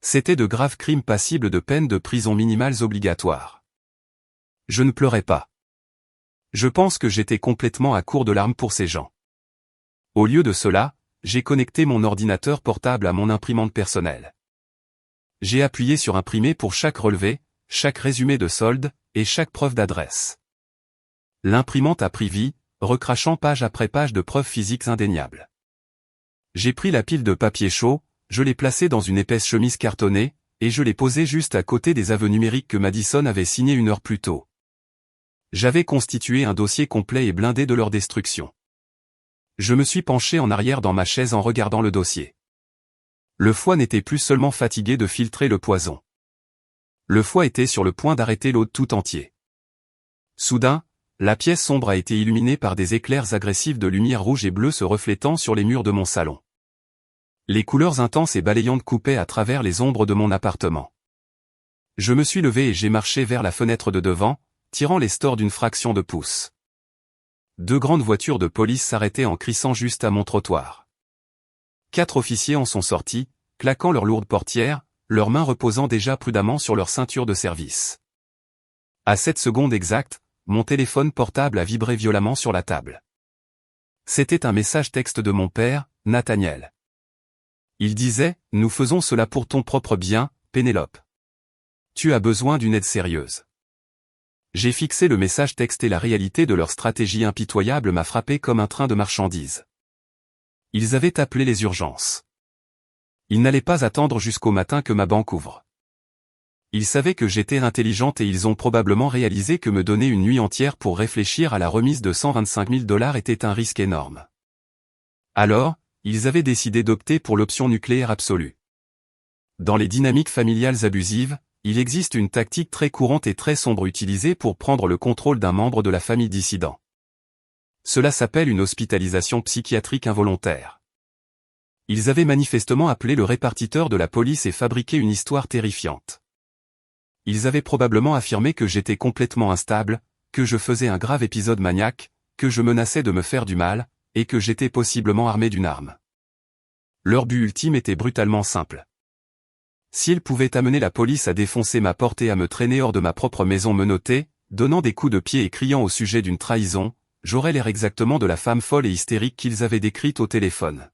C'étaient de graves crimes passibles de peines de prison minimales obligatoires. Je ne pleurais pas. Je pense que j'étais complètement à court de larmes pour ces gens. Au lieu de cela, j'ai connecté mon ordinateur portable à mon imprimante personnelle. J'ai appuyé sur imprimer pour chaque relevé, chaque résumé de solde, et chaque preuve d'adresse. L'imprimante a pris vie, recrachant page après page de preuves physiques indéniables. J'ai pris la pile de papier chaud, je l'ai placée dans une épaisse chemise cartonnée, et je l'ai posée juste à côté des aveux numériques que Madison avait signés 1 heure plus tôt. J'avais constitué un dossier complet et blindé de leur destruction. Je me suis penché en arrière dans ma chaise en regardant le dossier. Le foie n'était plus seulement fatigué de filtrer le poison. Le foie était sur le point d'arrêter l'eau tout entier. Soudain, la pièce sombre a été illuminée par des éclairs agressifs de lumière rouge et bleue se reflétant sur les murs de mon salon. Les couleurs intenses et balayantes coupaient à travers les ombres de mon appartement. Je me suis levé et j'ai marché vers la fenêtre de devant, tirant les stores d'une fraction de pouce. 2 grandes voitures de police s'arrêtaient en crissant juste à mon trottoir. 4 officiers en sont sortis, claquant leurs lourdes portières, leurs mains reposant déjà prudemment sur leur ceinture de service. À cette seconde exacte, mon téléphone portable a vibré violemment sur la table. C'était un message texte de mon père, Nathaniel. Il disait, « Nous faisons cela pour ton propre bien, Pénélope. Tu as besoin d'une aide sérieuse. » J'ai fixé le message texte et la réalité de leur stratégie impitoyable m'a frappé comme un train de marchandises. Ils avaient appelé les urgences. Ils n'allaient pas attendre jusqu'au matin que ma banque ouvre. Ils savaient que j'étais intelligente et ils ont probablement réalisé que me donner une nuit entière pour réfléchir à la remise de 125 000 $ était un risque énorme. Alors, ils avaient décidé d'opter pour l'option nucléaire absolue. Dans les dynamiques familiales abusives, il existe une tactique très courante et très sombre utilisée pour prendre le contrôle d'un membre de la famille dissident. Cela s'appelle une hospitalisation psychiatrique involontaire. Ils avaient manifestement appelé le répartiteur de la police et fabriqué une histoire terrifiante. Ils avaient probablement affirmé que j'étais complètement instable, que je faisais un grave épisode maniaque, que je menaçais de me faire du mal, et que j'étais possiblement armé d'une arme. Leur but ultime était brutalement simple. S'ils pouvaient amener la police à défoncer ma porte et à me traîner hors de ma propre maison menottée, donnant des coups de pied et criant au sujet d'une trahison, j'aurais l'air exactement de la femme folle et hystérique qu'ils avaient décrite au téléphone.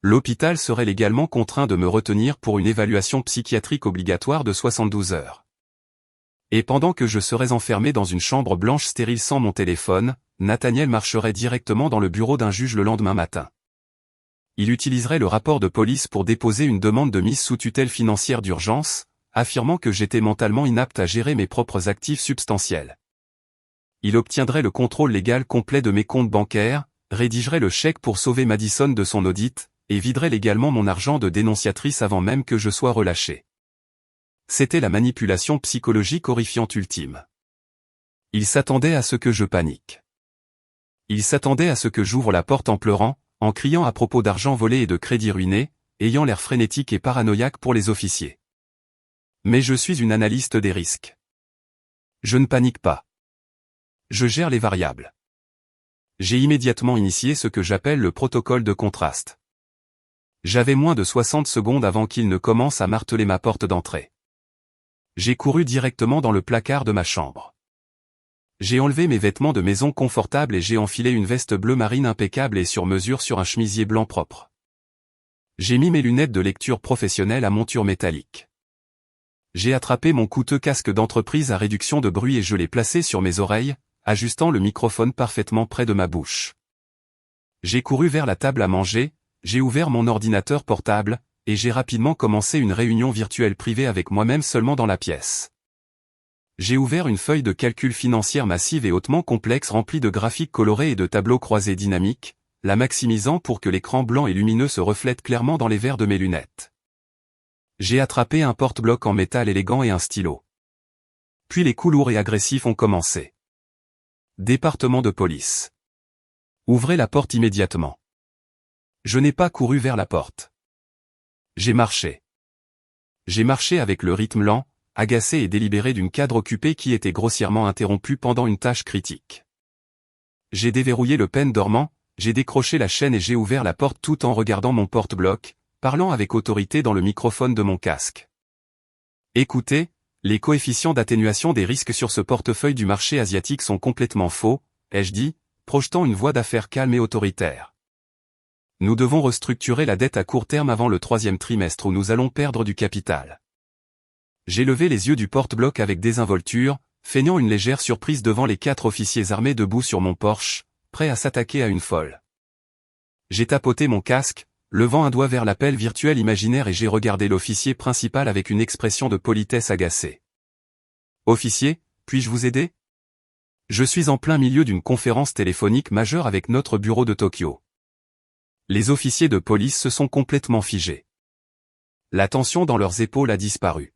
L'hôpital serait légalement contraint de me retenir pour une évaluation psychiatrique obligatoire de 72 heures. Et pendant que je serais enfermé dans une chambre blanche stérile sans mon téléphone, Nathaniel marcherait directement dans le bureau d'un juge le lendemain matin. Il utiliserait le rapport de police pour déposer une demande de mise sous tutelle financière d'urgence, affirmant que j'étais mentalement inapte à gérer mes propres actifs substantiels. Il obtiendrait le contrôle légal complet de mes comptes bancaires, rédigerait le chèque pour sauver Madison de son audit, et viderait légalement mon argent de dénonciatrice avant même que je sois relâché. C'était la manipulation psychologique horrifiante ultime. Il s'attendait à ce que je panique. Il s'attendait à ce que j'ouvre la porte en pleurant, en criant à propos d'argent volé et de crédit ruiné, ayant l'air frénétique et paranoïaque pour les officiers. Mais je suis une analyste des risques. Je ne panique pas. Je gère les variables. J'ai immédiatement initié ce que j'appelle le protocole de contraste. J'avais moins de 60 secondes avant qu'il ne commence à marteler ma porte d'entrée. J'ai couru directement dans le placard de ma chambre. J'ai enlevé mes vêtements de maison confortables et j'ai enfilé une veste bleu marine impeccable et sur mesure sur un chemisier blanc propre. J'ai mis mes lunettes de lecture professionnelle à monture métallique. J'ai attrapé mon coûteux casque d'entreprise à réduction de bruit et je l'ai placé sur mes oreilles, ajustant le microphone parfaitement près de ma bouche. J'ai couru vers la table à manger, j'ai ouvert mon ordinateur portable, et j'ai rapidement commencé une réunion virtuelle privée avec moi-même seulement dans la pièce. J'ai ouvert une feuille de calcul financière massive et hautement complexe remplie de graphiques colorés et de tableaux croisés dynamiques, la maximisant pour que l'écran blanc et lumineux se reflète clairement dans les verres de mes lunettes. J'ai attrapé un porte-bloc en métal élégant et un stylo. Puis les coups lourds et agressifs ont commencé. Département de police. Ouvrez la porte immédiatement. Je n'ai pas couru vers la porte. J'ai marché. J'ai marché avec le rythme lent, agacé et délibéré d'une cadre occupée qui était grossièrement interrompue pendant une tâche critique. J'ai déverrouillé le pen dormant, j'ai décroché la chaîne et j'ai ouvert la porte tout en regardant mon porte-bloc, parlant avec autorité dans le microphone de mon casque. Écoutez, les coefficients d'atténuation des risques sur ce portefeuille du marché asiatique sont complètement faux, ai-je dit, projetant une voix d'affaires calme et autoritaire. Nous devons restructurer la dette à court terme avant le 3e trimestre où nous allons perdre du capital. J'ai levé les yeux du porte-bloc avec désinvolture, feignant une légère surprise devant les 4 officiers armés debout sur mon Porsche, prêts à s'attaquer à une folle. J'ai tapoté mon casque, levant un doigt vers l'appel virtuel imaginaire et j'ai regardé l'officier principal avec une expression de politesse agacée. « Officier, puis-je vous aider ? Je suis en plein milieu d'une conférence téléphonique majeure avec notre bureau de Tokyo. » Les officiers de police se sont complètement figés. La tension dans leurs épaules a disparu.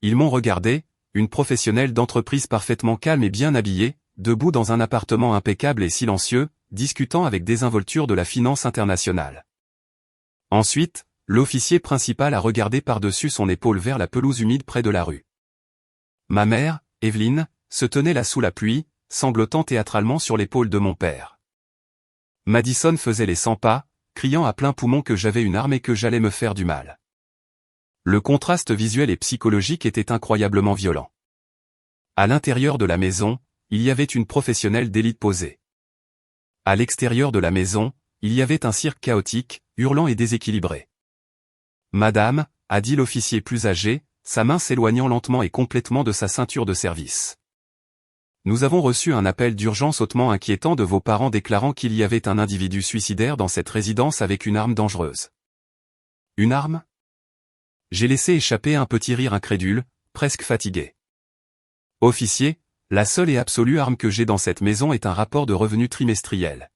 Ils m'ont regardé, une professionnelle d'entreprise parfaitement calme et bien habillée, debout dans un appartement impeccable et silencieux, discutant avec désinvolture de la finance internationale. Ensuite, l'officier principal a regardé par-dessus son épaule vers la pelouse humide près de la rue. Ma mère, Evelyne, se tenait là sous la pluie, sanglotant théâtralement sur l'épaule de mon père. Madison faisait les 100 pas, criant à plein poumon que j'avais une arme et que j'allais me faire du mal. Le contraste visuel et psychologique était incroyablement violent. À l'intérieur de la maison, il y avait une professionnelle d'élite posée. À l'extérieur de la maison, il y avait un cirque chaotique, hurlant et déséquilibré. « Madame » a dit l'officier plus âgé, sa main s'éloignant lentement et complètement de sa ceinture de service. « Nous avons reçu un appel d'urgence hautement inquiétant de vos parents déclarant qu'il y avait un individu suicidaire dans cette résidence avec une arme dangereuse. » « Une arme ?» J'ai laissé échapper un petit rire incrédule, presque fatigué. « Officier, la seule et absolue arme que j'ai dans cette maison est un rapport de revenus trimestriel. »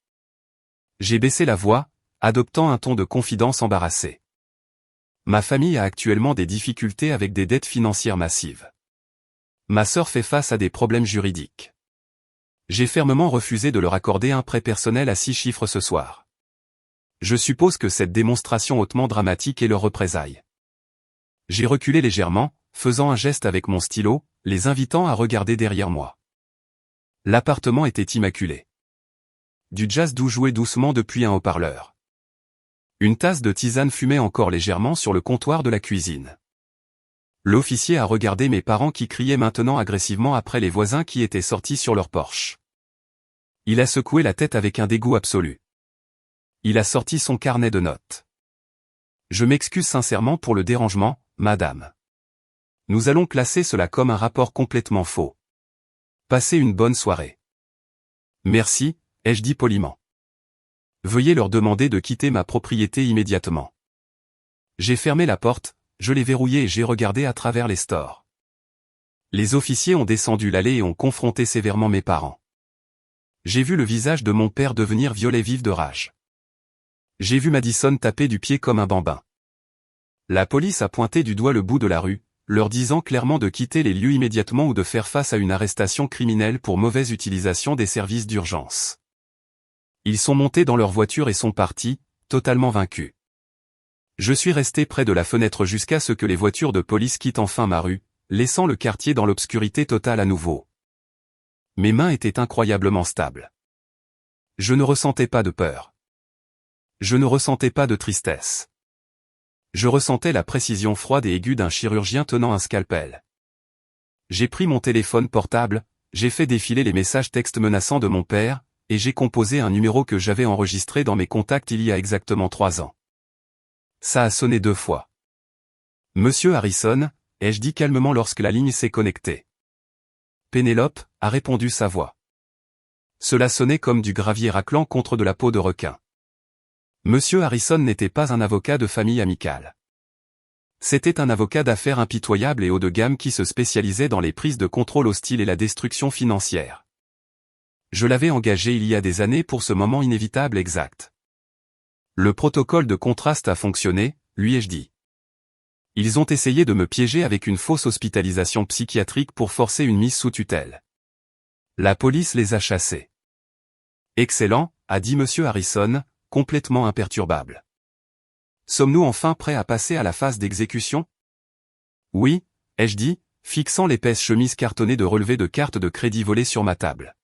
J'ai baissé la voix, adoptant un ton de confidence embarrassé. Ma famille a actuellement des difficultés avec des dettes financières massives. Ma sœur fait face à des problèmes juridiques. J'ai fermement refusé de leur accorder un prêt personnel à 6 chiffres ce soir. Je suppose que cette démonstration hautement dramatique est leur représailles. J'ai reculé légèrement, faisant un geste avec mon stylo, les invitant à regarder derrière moi. L'appartement était immaculé. Du jazz doux jouait doucement depuis un haut-parleur. Une tasse de tisane fumait encore légèrement sur le comptoir de la cuisine. L'officier a regardé mes parents qui criaient maintenant agressivement après les voisins qui étaient sortis sur leur Porsche. Il a secoué la tête avec un dégoût absolu. Il a sorti son carnet de notes. Je m'excuse sincèrement pour le dérangement, madame. Nous allons classer cela comme un rapport complètement faux. Passez une bonne soirée. Merci, ai-je dit poliment. Veuillez leur demander de quitter ma propriété immédiatement. J'ai fermé la porte, je l'ai verrouillée et j'ai regardé à travers les stores. Les officiers ont descendu l'allée et ont confronté sévèrement mes parents. J'ai vu le visage de mon père devenir violet vif de rage. J'ai vu Madison taper du pied comme un bambin. La police a pointé du doigt le bout de la rue, leur disant clairement de quitter les lieux immédiatement ou de faire face à une arrestation criminelle pour mauvaise utilisation des services d'urgence. Ils sont montés dans leur voiture et sont partis, totalement vaincus. Je suis resté près de la fenêtre jusqu'à ce que les voitures de police quittent enfin ma rue, laissant le quartier dans l'obscurité totale à nouveau. Mes mains étaient incroyablement stables. Je ne ressentais pas de peur. Je ne ressentais pas de tristesse. Je ressentais la précision froide et aiguë d'un chirurgien tenant un scalpel. J'ai pris mon téléphone portable, j'ai fait défiler les messages textes menaçants de mon père, et j'ai composé un numéro que j'avais enregistré dans mes contacts il y a exactement 3 ans. Ça a sonné 2 fois. « Monsieur Harrison » ai-je dit calmement lorsque la ligne s'est connectée. « Pénélope » a répondu sa voix. Cela sonnait comme du gravier raclant contre de la peau de requin. Monsieur Harrison n'était pas un avocat de famille amicale. C'était un avocat d'affaires impitoyable et haut de gamme qui se spécialisait dans les prises de contrôle hostiles et la destruction financière. Je l'avais engagé il y a des années pour ce moment inévitable exact. Le protocole de contraste a fonctionné, lui ai-je dit. Ils ont essayé de me piéger avec une fausse hospitalisation psychiatrique pour forcer une mise sous tutelle. La police les a chassés. Excellent, a dit monsieur Harrison, complètement imperturbable. Sommes-nous enfin prêts à passer à la phase d'exécution? Oui, ai-je dit, fixant l'épaisse chemise cartonnée de relevés de cartes de crédit volées sur ma table.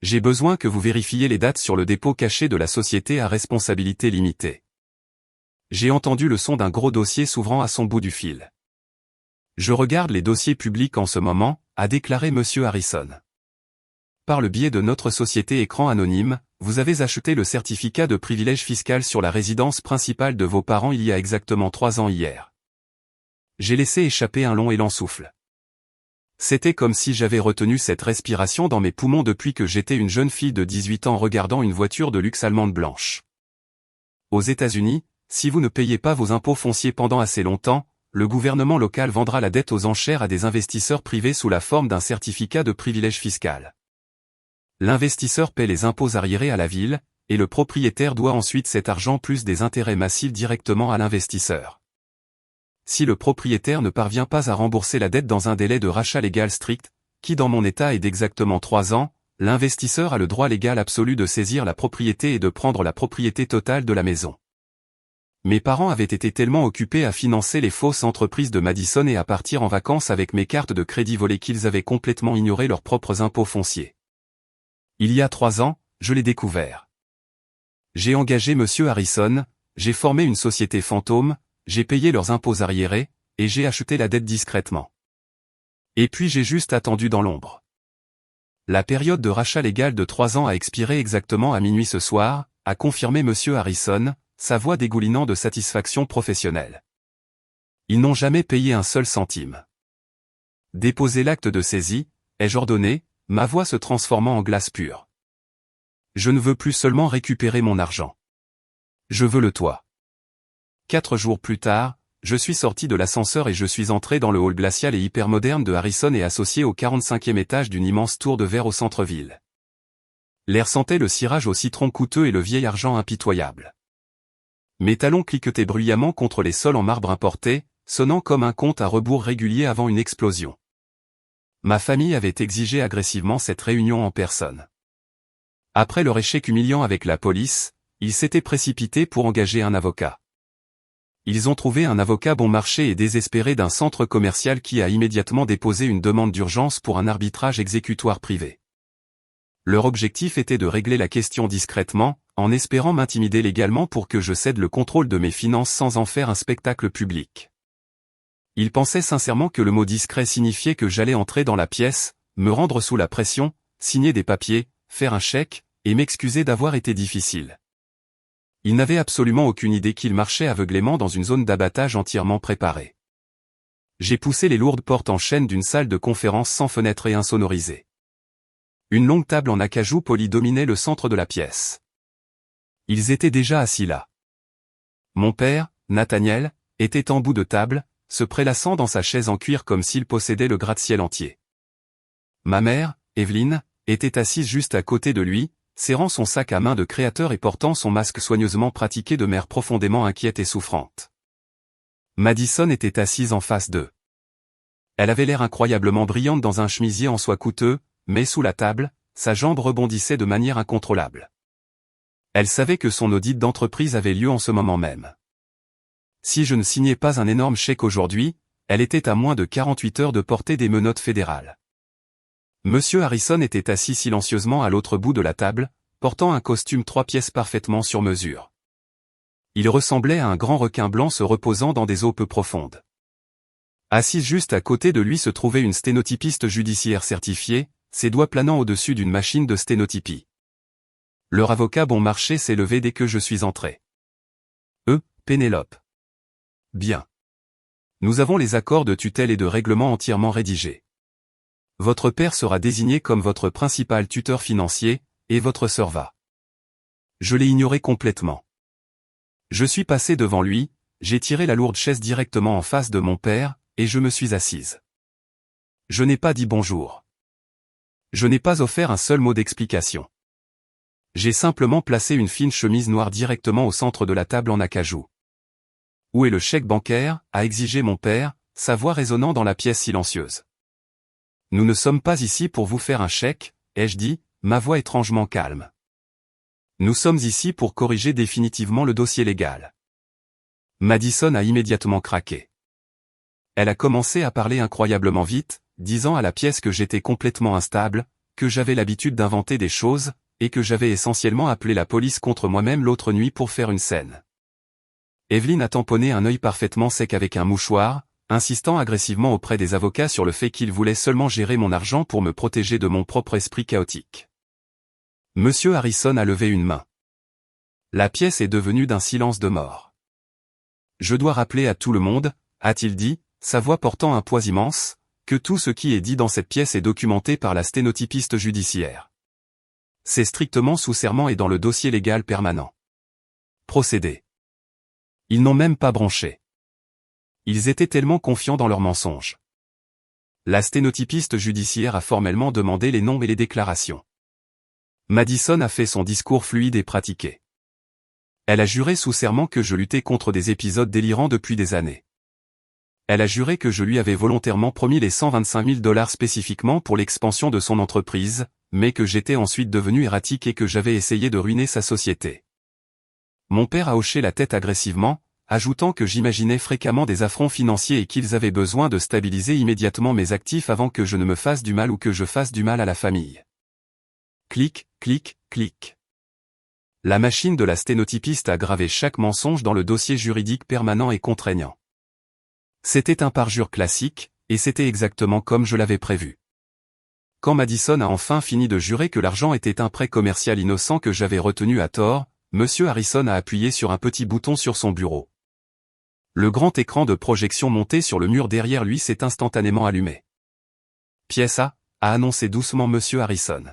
J'ai besoin que vous vérifiez les dates sur le dépôt caché de la société à responsabilité limitée. J'ai entendu le son d'un gros dossier s'ouvrant à son bout du fil. Je regarde les dossiers publics en ce moment, a déclaré Monsieur Harrison. Par le biais de notre société Écran Anonyme, vous avez acheté le certificat de privilège fiscal sur la résidence principale de vos parents il y a exactement 3 ans hier. J'ai laissé échapper un long élan souffle. C'était comme si j'avais retenu cette respiration dans mes poumons depuis que j'étais une jeune fille de 18 ans regardant une voiture de luxe allemande blanche. Aux États-Unis, si vous ne payez pas vos impôts fonciers pendant assez longtemps, le gouvernement local vendra la dette aux enchères à des investisseurs privés sous la forme d'un certificat de privilège fiscal. L'investisseur paie les impôts arriérés à la ville, et le propriétaire doit ensuite cet argent plus des intérêts massifs directement à l'investisseur. Si le propriétaire ne parvient pas à rembourser la dette dans un délai de rachat légal strict, qui dans mon état est d'exactement 3 ans, l'investisseur a le droit légal absolu de saisir la propriété et de prendre la propriété totale de la maison. Mes parents avaient été tellement occupés à financer les fausses entreprises de Madison et à partir en vacances avec mes cartes de crédit volées qu'ils avaient complètement ignoré leurs propres impôts fonciers. Il y a 3 ans, je l'ai découvert. J'ai engagé Monsieur Harrison, j'ai formé une société fantôme, j'ai payé leurs impôts arriérés, et j'ai acheté la dette discrètement. Et puis j'ai juste attendu dans l'ombre. La période de rachat légal de 3 ans a expiré exactement à minuit ce soir, a confirmé Monsieur Harrison, sa voix dégoulinant de satisfaction professionnelle. Ils n'ont jamais payé un seul centime. Déposez l'acte de saisie, ai-je ordonné, ma voix se transformant en glace pure. Je ne veux plus seulement récupérer mon argent. Je veux le toit. 4 jours plus tard, je suis sorti de l'ascenseur et je suis entré dans le hall glacial et hypermoderne de Harrison et associé au 45e étage d'une immense tour de verre au centre-ville. L'air sentait le cirage au citron coûteux et le vieil argent impitoyable. Mes talons cliquetaient bruyamment contre les sols en marbre importé, sonnant comme un compte à rebours régulier avant une explosion. Ma famille avait exigé agressivement cette réunion en personne. Après leur échec humiliant avec la police, ils s'étaient précipités pour engager un avocat. Ils ont trouvé un avocat bon marché et désespéré d'un centre commercial qui a immédiatement déposé une demande d'urgence pour un arbitrage exécutoire privé. Leur objectif était de régler la question discrètement, en espérant m'intimider légalement pour que je cède le contrôle de mes finances sans en faire un spectacle public. Ils pensaient sincèrement que le mot discret signifiait que j'allais entrer dans la pièce, me rendre sous la pression, signer des papiers, faire un chèque, et m'excuser d'avoir été difficile. Ils n'avaient absolument aucune idée qu'ils marchaient aveuglément dans une zone d'abattage entièrement préparée. J'ai poussé les lourdes portes en chêne d'une salle de conférence sans fenêtre et insonorisée. Une longue table en acajou poli dominait le centre de la pièce. Ils étaient déjà assis là. Mon père, Nathaniel, était en bout de table, se prélassant dans sa chaise en cuir comme s'il possédait le gratte-ciel entier. Ma mère, Evelyne, était assise juste à côté de lui, serrant son sac à main de créateur et portant son masque soigneusement pratiqué de mère profondément inquiète et souffrante. Madison était assise en face d'eux. Elle avait l'air incroyablement brillante dans un chemisier en soie coûteux, mais sous la table, sa jambe rebondissait de manière incontrôlable. Elle savait que son audit d'entreprise avait lieu en ce moment même. Si je ne signais pas un énorme chèque aujourd'hui, elle était à moins de 48 heures de portée des menottes fédérales. Monsieur Harrison était assis silencieusement à l'autre bout de la table, portant un costume 3 pièces parfaitement sur mesure. Il ressemblait à un grand requin blanc se reposant dans des eaux peu profondes. Assise juste à côté de lui se trouvait une sténotypiste judiciaire certifiée, ses doigts planant au-dessus d'une machine de sténotypie. Leur avocat bon marché s'est levé dès que je suis entré. Pénélope. Bien. Nous avons les accords de tutelle et de règlement entièrement rédigés. Votre père sera désigné comme votre principal tuteur financier, et votre sœur va. Je l'ai ignoré complètement. Je suis passé devant lui, j'ai tiré la lourde chaise directement en face de mon père, et je me suis assise. Je n'ai pas dit bonjour. Je n'ai pas offert un seul mot d'explication. J'ai simplement placé une fine chemise noire directement au centre de la table en acajou. Où est le chèque bancaire, a exigé mon père, sa voix résonnant dans la pièce silencieuse. Nous ne sommes pas ici pour vous faire un chèque, ai-je dit, ma voix étrangement calme. Nous sommes ici pour corriger définitivement le dossier légal. Madison a immédiatement craqué. Elle a commencé à parler incroyablement vite, disant à la pièce que j'étais complètement instable, que j'avais l'habitude d'inventer des choses, et que j'avais essentiellement appelé la police contre moi-même l'autre nuit pour faire une scène. Evelyne a tamponné un œil parfaitement sec avec un mouchoir, insistant agressivement auprès des avocats sur le fait qu'ils voulaient seulement gérer mon argent pour me protéger de mon propre esprit chaotique. Monsieur Harrison a levé une main. La pièce est devenue d'un silence de mort. Je dois rappeler à tout le monde, a-t-il dit, sa voix portant un poids immense, que tout ce qui est dit dans cette pièce est documenté par la sténotypiste judiciaire. C'est strictement sous serment et dans le dossier légal permanent. Procédé. Ils n'ont même pas bronché. Ils étaient tellement confiants dans leurs mensonges. La sténotypiste judiciaire a formellement demandé les noms et les déclarations. Madison a fait son discours fluide et pratiqué. Elle a juré sous serment que je luttais contre des épisodes délirants depuis des années. Elle a juré que je lui avais volontairement promis les 125 000 $ spécifiquement pour l'expansion de son entreprise, mais que j'étais ensuite devenu erratique et que j'avais essayé de ruiner sa société. Mon père a hoché la tête agressivement, ajoutant que j'imaginais fréquemment des affronts financiers et qu'ils avaient besoin de stabiliser immédiatement mes actifs avant que je ne me fasse du mal ou que je fasse du mal à la famille. Clic, clic, clic. La machine de la sténotypiste a gravé chaque mensonge dans le dossier juridique permanent et contraignant. C'était un parjure classique, et c'était exactement comme je l'avais prévu. Quand Madison a enfin fini de jurer que l'argent était un prêt commercial innocent que j'avais retenu à tort, Monsieur Harrison a appuyé sur un petit bouton sur son bureau. Le grand écran de projection monté sur le mur derrière lui s'est instantanément allumé. Pièce A, a annoncé doucement Monsieur Harrison.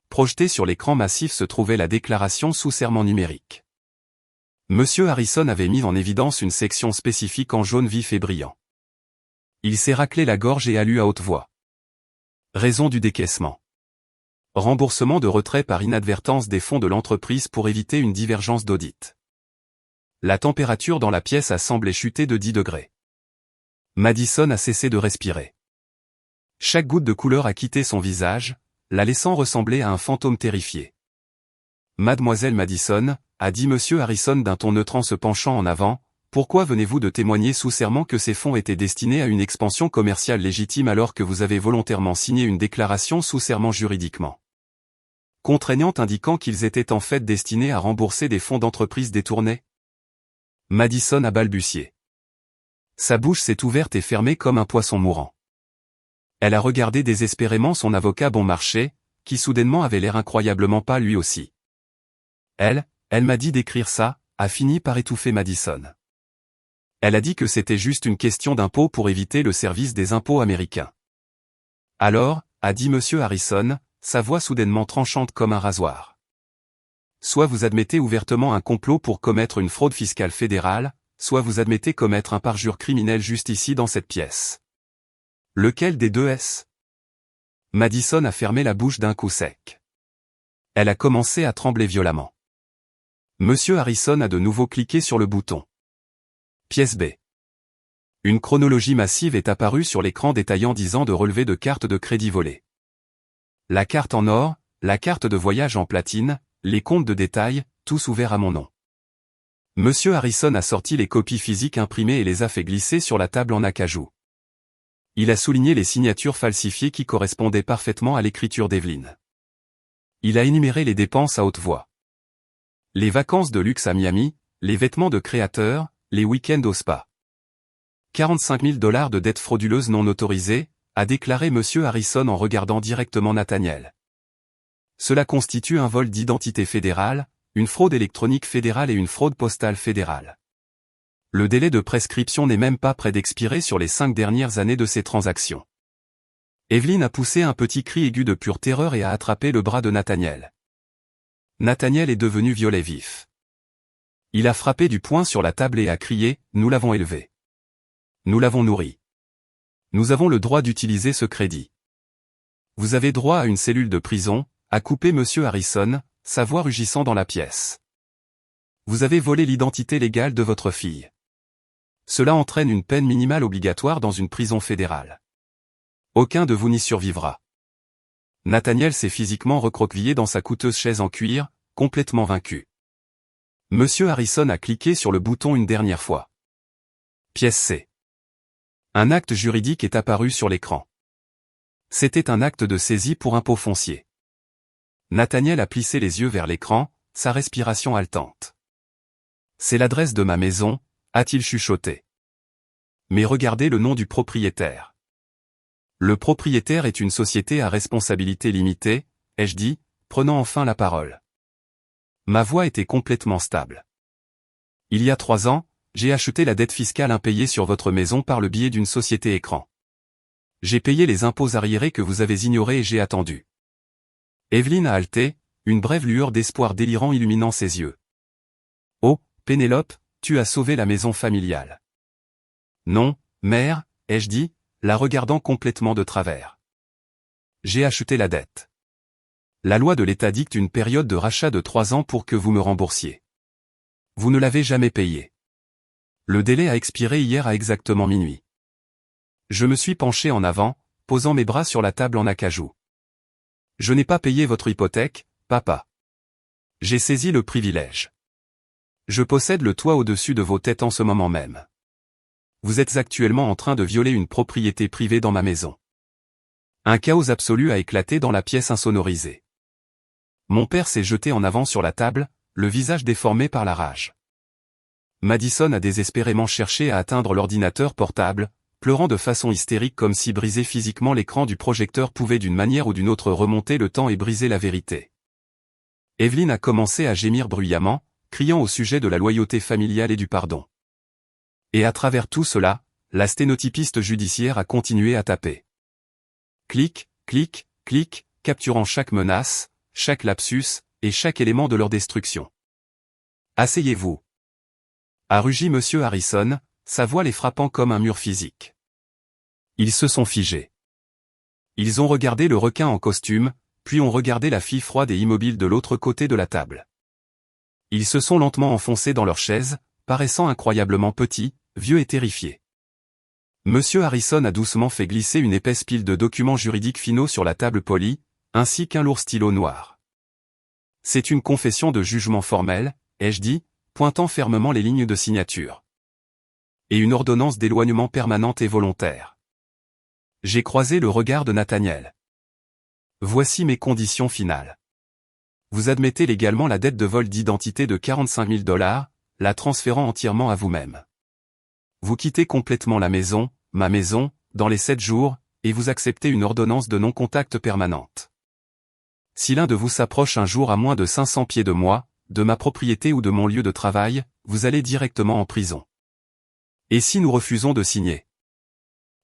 Projeté sur l'écran massif se trouvait la déclaration sous serment numérique. Monsieur Harrison avait mis en évidence une section spécifique en jaune vif et brillant. Il s'est raclé la gorge et a lu à haute voix. Raison du décaissement. Remboursement de retrait par inadvertance des fonds de l'entreprise pour éviter une divergence d'audit. La température dans la pièce a semblé chuter de 10 degrés. Madison a cessé de respirer. Chaque goutte de couleur a quitté son visage, la laissant ressembler à un fantôme terrifié. Mademoiselle Madison, a dit Monsieur Harrison d'un ton neutre en se penchant en avant, pourquoi venez-vous de témoigner sous serment que ces fonds étaient destinés à une expansion commerciale légitime alors que vous avez volontairement signé une déclaration sous serment juridiquement contraignante indiquant qu'ils étaient en fait destinés à rembourser des fonds d'entreprise détournés? Madison a balbutié. Sa bouche s'est ouverte et fermée comme un poisson mourant. Elle a regardé désespérément son avocat bon marché, qui soudainement avait l'air incroyablement pâle lui aussi. Elle m'a dit d'écrire ça, a fini par étouffer Madison. Elle a dit que c'était juste une question d'impôt pour éviter le service des impôts américains. Alors, a dit Monsieur Harrison, sa voix soudainement tranchante comme un rasoir. Soit vous admettez ouvertement un complot pour commettre une fraude fiscale fédérale, soit vous admettez commettre un parjure criminel juste ici dans cette pièce. Lequel des deux est-ce? Madison a fermé la bouche d'un coup sec. Elle a commencé à trembler violemment. Monsieur Harrison a de nouveau cliqué sur le bouton. Pièce B. Une chronologie massive est apparue sur l'écran détaillant 10 ans de relevés de cartes de crédit volées. La carte en or, la carte de voyage en platine, les comptes de détail, tous ouverts à mon nom. Monsieur Harrison a sorti les copies physiques imprimées et les a fait glisser sur la table en acajou. Il a souligné les signatures falsifiées qui correspondaient parfaitement à l'écriture d'Evelyne. Il a énuméré les dépenses à haute voix. Les vacances de luxe à Miami, les vêtements de créateurs, les week-ends au spa. 45 000 $ de dettes frauduleuses non autorisées, a déclaré Monsieur Harrison en regardant directement Nathaniel. Cela constitue un vol d'identité fédérale, une fraude électronique fédérale et une fraude postale fédérale. Le délai de prescription n'est même pas près d'expirer sur les 5 dernières années de ces transactions. Evelyne a poussé un petit cri aigu de pure terreur et a attrapé le bras de Nathaniel. Nathaniel est devenu violet vif. Il a frappé du poing sur la table et a crié « Nous l'avons élevé. Nous l'avons nourri. Nous avons le droit d'utiliser ce crédit. Vous avez droit à une cellule de prison », a coupé Monsieur Harrison, sa voix rugissant dans la pièce. Vous avez volé l'identité légale de votre fille. Cela entraîne une peine minimale obligatoire dans une prison fédérale. Aucun de vous n'y survivra. Nathaniel s'est physiquement recroquevillé dans sa coûteuse chaise en cuir, complètement vaincu. Monsieur Harrison a cliqué sur le bouton une dernière fois. Pièce C. Un acte juridique est apparu sur l'écran. C'était un acte de saisie pour impôt foncier. Nathaniel a plissé les yeux vers l'écran, sa respiration haletante. C'est l'adresse de ma maison, a-t-il chuchoté. Mais regardez le nom du propriétaire. Le propriétaire est une société à responsabilité limitée, ai-je dit, prenant enfin la parole. Ma voix était complètement stable. Il y a 3 ans, j'ai acheté la dette fiscale impayée sur votre maison par le biais d'une société écran. J'ai payé les impôts arriérés que vous avez ignorés et j'ai attendu. Evelyne a haleté, une brève lueur d'espoir délirant illuminant ses yeux. Oh, Pénélope, tu as sauvé la maison familiale. Non, mère, ai-je dit, la regardant complètement de travers. J'ai acheté la dette. La loi de l'État dicte une période de rachat de 3 ans pour que vous me remboursiez. Vous ne l'avez jamais payé. Le délai a expiré hier à exactement minuit. Je me suis penché en avant, posant mes bras sur la table en acajou. Je n'ai pas payé votre hypothèque, papa. J'ai saisi le privilège. Je possède le toit au-dessus de vos têtes en ce moment même. Vous êtes actuellement en train de violer une propriété privée dans ma maison. Un chaos absolu a éclaté dans la pièce insonorisée. Mon père s'est jeté en avant sur la table, le visage déformé par la rage. Madison a désespérément cherché à atteindre l'ordinateur portable, pleurant de façon hystérique comme si briser physiquement l'écran du projecteur pouvait d'une manière ou d'une autre remonter le temps et briser la vérité. Evelyne a commencé à gémir bruyamment, criant au sujet de la loyauté familiale et du pardon. Et à travers tout cela, la sténotypiste judiciaire a continué à taper. Clic, clic, clic, capturant chaque menace, chaque lapsus, et chaque élément de leur destruction. Asseyez-vous. A rugi Monsieur Harrison, sa voix les frappant comme un mur physique. Ils se sont figés. Ils ont regardé le requin en costume, puis ont regardé la fille froide et immobile de l'autre côté de la table. Ils se sont lentement enfoncés dans leurs chaises, paraissant incroyablement petits, vieux et terrifiés. Monsieur Harrison a doucement fait glisser une épaisse pile de documents juridiques finaux sur la table polie, ainsi qu'un lourd stylo noir. C'est une confession de jugement formelle, ai-je dit, pointant fermement les lignes de signature. Et une ordonnance d'éloignement permanente et volontaire. J'ai croisé le regard de Nathaniel. Voici mes conditions finales. Vous admettez légalement la dette de vol d'identité de $45 000, la transférant entièrement à vous-même. Vous quittez complètement la maison, ma maison, dans les 7 jours, et vous acceptez une ordonnance de non-contact permanente. Si l'un de vous s'approche un jour à moins de 500 pieds de moi, de ma propriété ou de mon lieu de travail, vous allez directement en prison. Et si nous refusons de signer?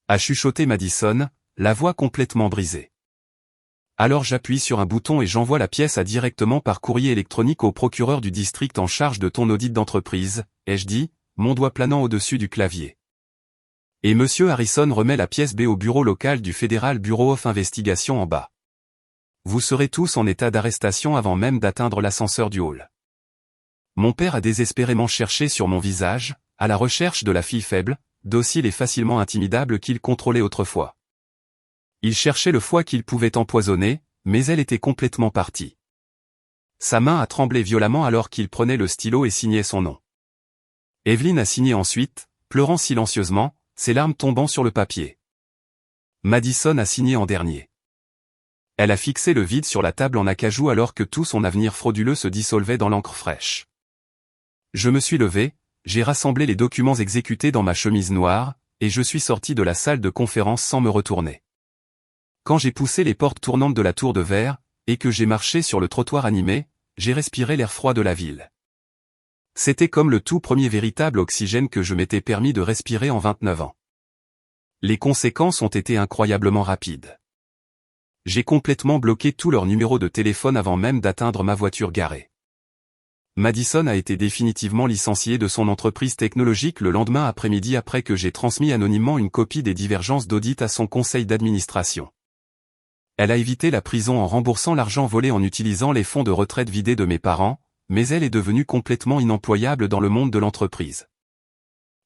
A chuchoté Madison, la voix complètement brisée. Alors j'appuie sur un bouton et j'envoie la pièce directement par courrier électronique au procureur du district en charge de ton audit d'entreprise, ai-je dit, mon doigt planant au-dessus du clavier. Et Monsieur Harrison remet la pièce B au bureau local du Federal Bureau of Investigation en bas. Vous serez tous en état d'arrestation avant même d'atteindre l'ascenseur du hall. Mon père a désespérément cherché sur mon visage, à la recherche de la fille faible, docile et facilement intimidable qu'il contrôlait autrefois. Il cherchait le foie qu'il pouvait empoisonner, mais elle était complètement partie. Sa main a tremblé violemment alors qu'il prenait le stylo et signait son nom. Evelyne a signé ensuite, pleurant silencieusement, ses larmes tombant sur le papier. Madison a signé en dernier. Elle a fixé le vide sur la table en acajou alors que tout son avenir frauduleux se dissolvait dans l'encre fraîche. Je me suis levé, j'ai rassemblé les documents exécutés dans ma chemise noire, et je suis sorti de la salle de conférence sans me retourner. Quand j'ai poussé les portes tournantes de la tour de verre, et que j'ai marché sur le trottoir animé, j'ai respiré l'air froid de la ville. C'était comme le tout premier véritable oxygène que je m'étais permis de respirer en 29 ans. Les conséquences ont été incroyablement rapides. J'ai complètement bloqué tous leurs numéros de téléphone avant même d'atteindre ma voiture garée. Madison a été définitivement licenciée de son entreprise technologique le lendemain après-midi après que j'ai transmis anonymement une copie des divergences d'audit à son conseil d'administration. Elle a évité la prison en remboursant l'argent volé en utilisant les fonds de retraite vidés de mes parents, mais elle est devenue complètement inemployable dans le monde de l'entreprise.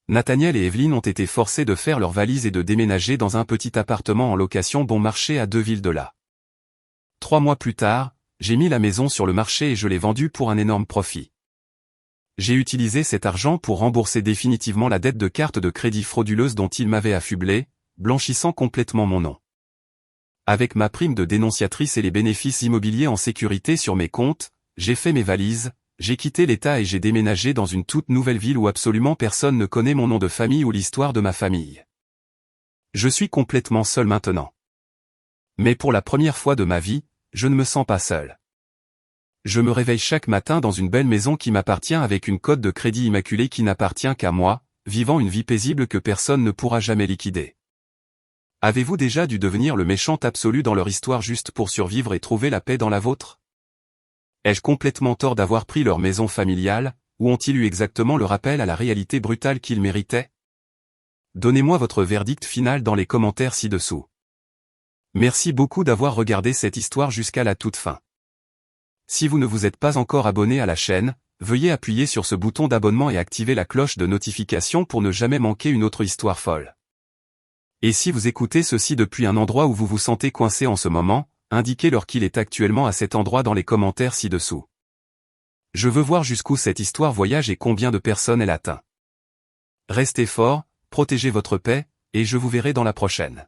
Nathaniel et Evelyne ont été forcés de faire leurs valises et de déménager dans un petit appartement en location bon marché à 2 villes de là. 3 mois plus tard, j'ai mis la maison sur le marché et je l'ai vendue pour un énorme profit. J'ai utilisé cet argent pour rembourser définitivement la dette de carte de crédit frauduleuse dont il m'avait affublé, blanchissant complètement mon nom. Avec ma prime de dénonciatrice et les bénéfices immobiliers en sécurité sur mes comptes, j'ai fait mes valises, J'ai quitté l'État et j'ai déménagé dans une toute nouvelle ville où absolument personne ne connaît mon nom de famille ou l'histoire de ma famille. Je suis complètement seul maintenant. Mais pour la première fois de ma vie, je ne me sens pas seul. Je me réveille chaque matin dans une belle maison qui m'appartient avec une cote de crédit immaculée qui n'appartient qu'à moi, vivant une vie paisible que personne ne pourra jamais liquider. Avez-vous déjà dû devenir le méchant absolu dans leur histoire juste pour survivre et trouver la paix dans la vôtre? Ai-je complètement tort d'avoir pris leur maison familiale, ou ont-ils eu exactement le rappel à la réalité brutale qu'ils méritaient? Donnez-moi votre verdict final dans les commentaires ci-dessous. Merci beaucoup d'avoir regardé cette histoire jusqu'à la toute fin. Si vous ne vous êtes pas encore abonné à la chaîne, veuillez appuyer sur ce bouton d'abonnement et activer la cloche de notification pour ne jamais manquer une autre histoire folle. Et si vous écoutez ceci depuis un endroit où vous vous sentez coincé en ce moment, indiquez-leur qu'il est actuellement à cet endroit dans les commentaires ci-dessous. Je veux voir jusqu'où cette histoire voyage et combien de personnes elle atteint. Restez fort, protégez votre paix, et je vous verrai dans la prochaine.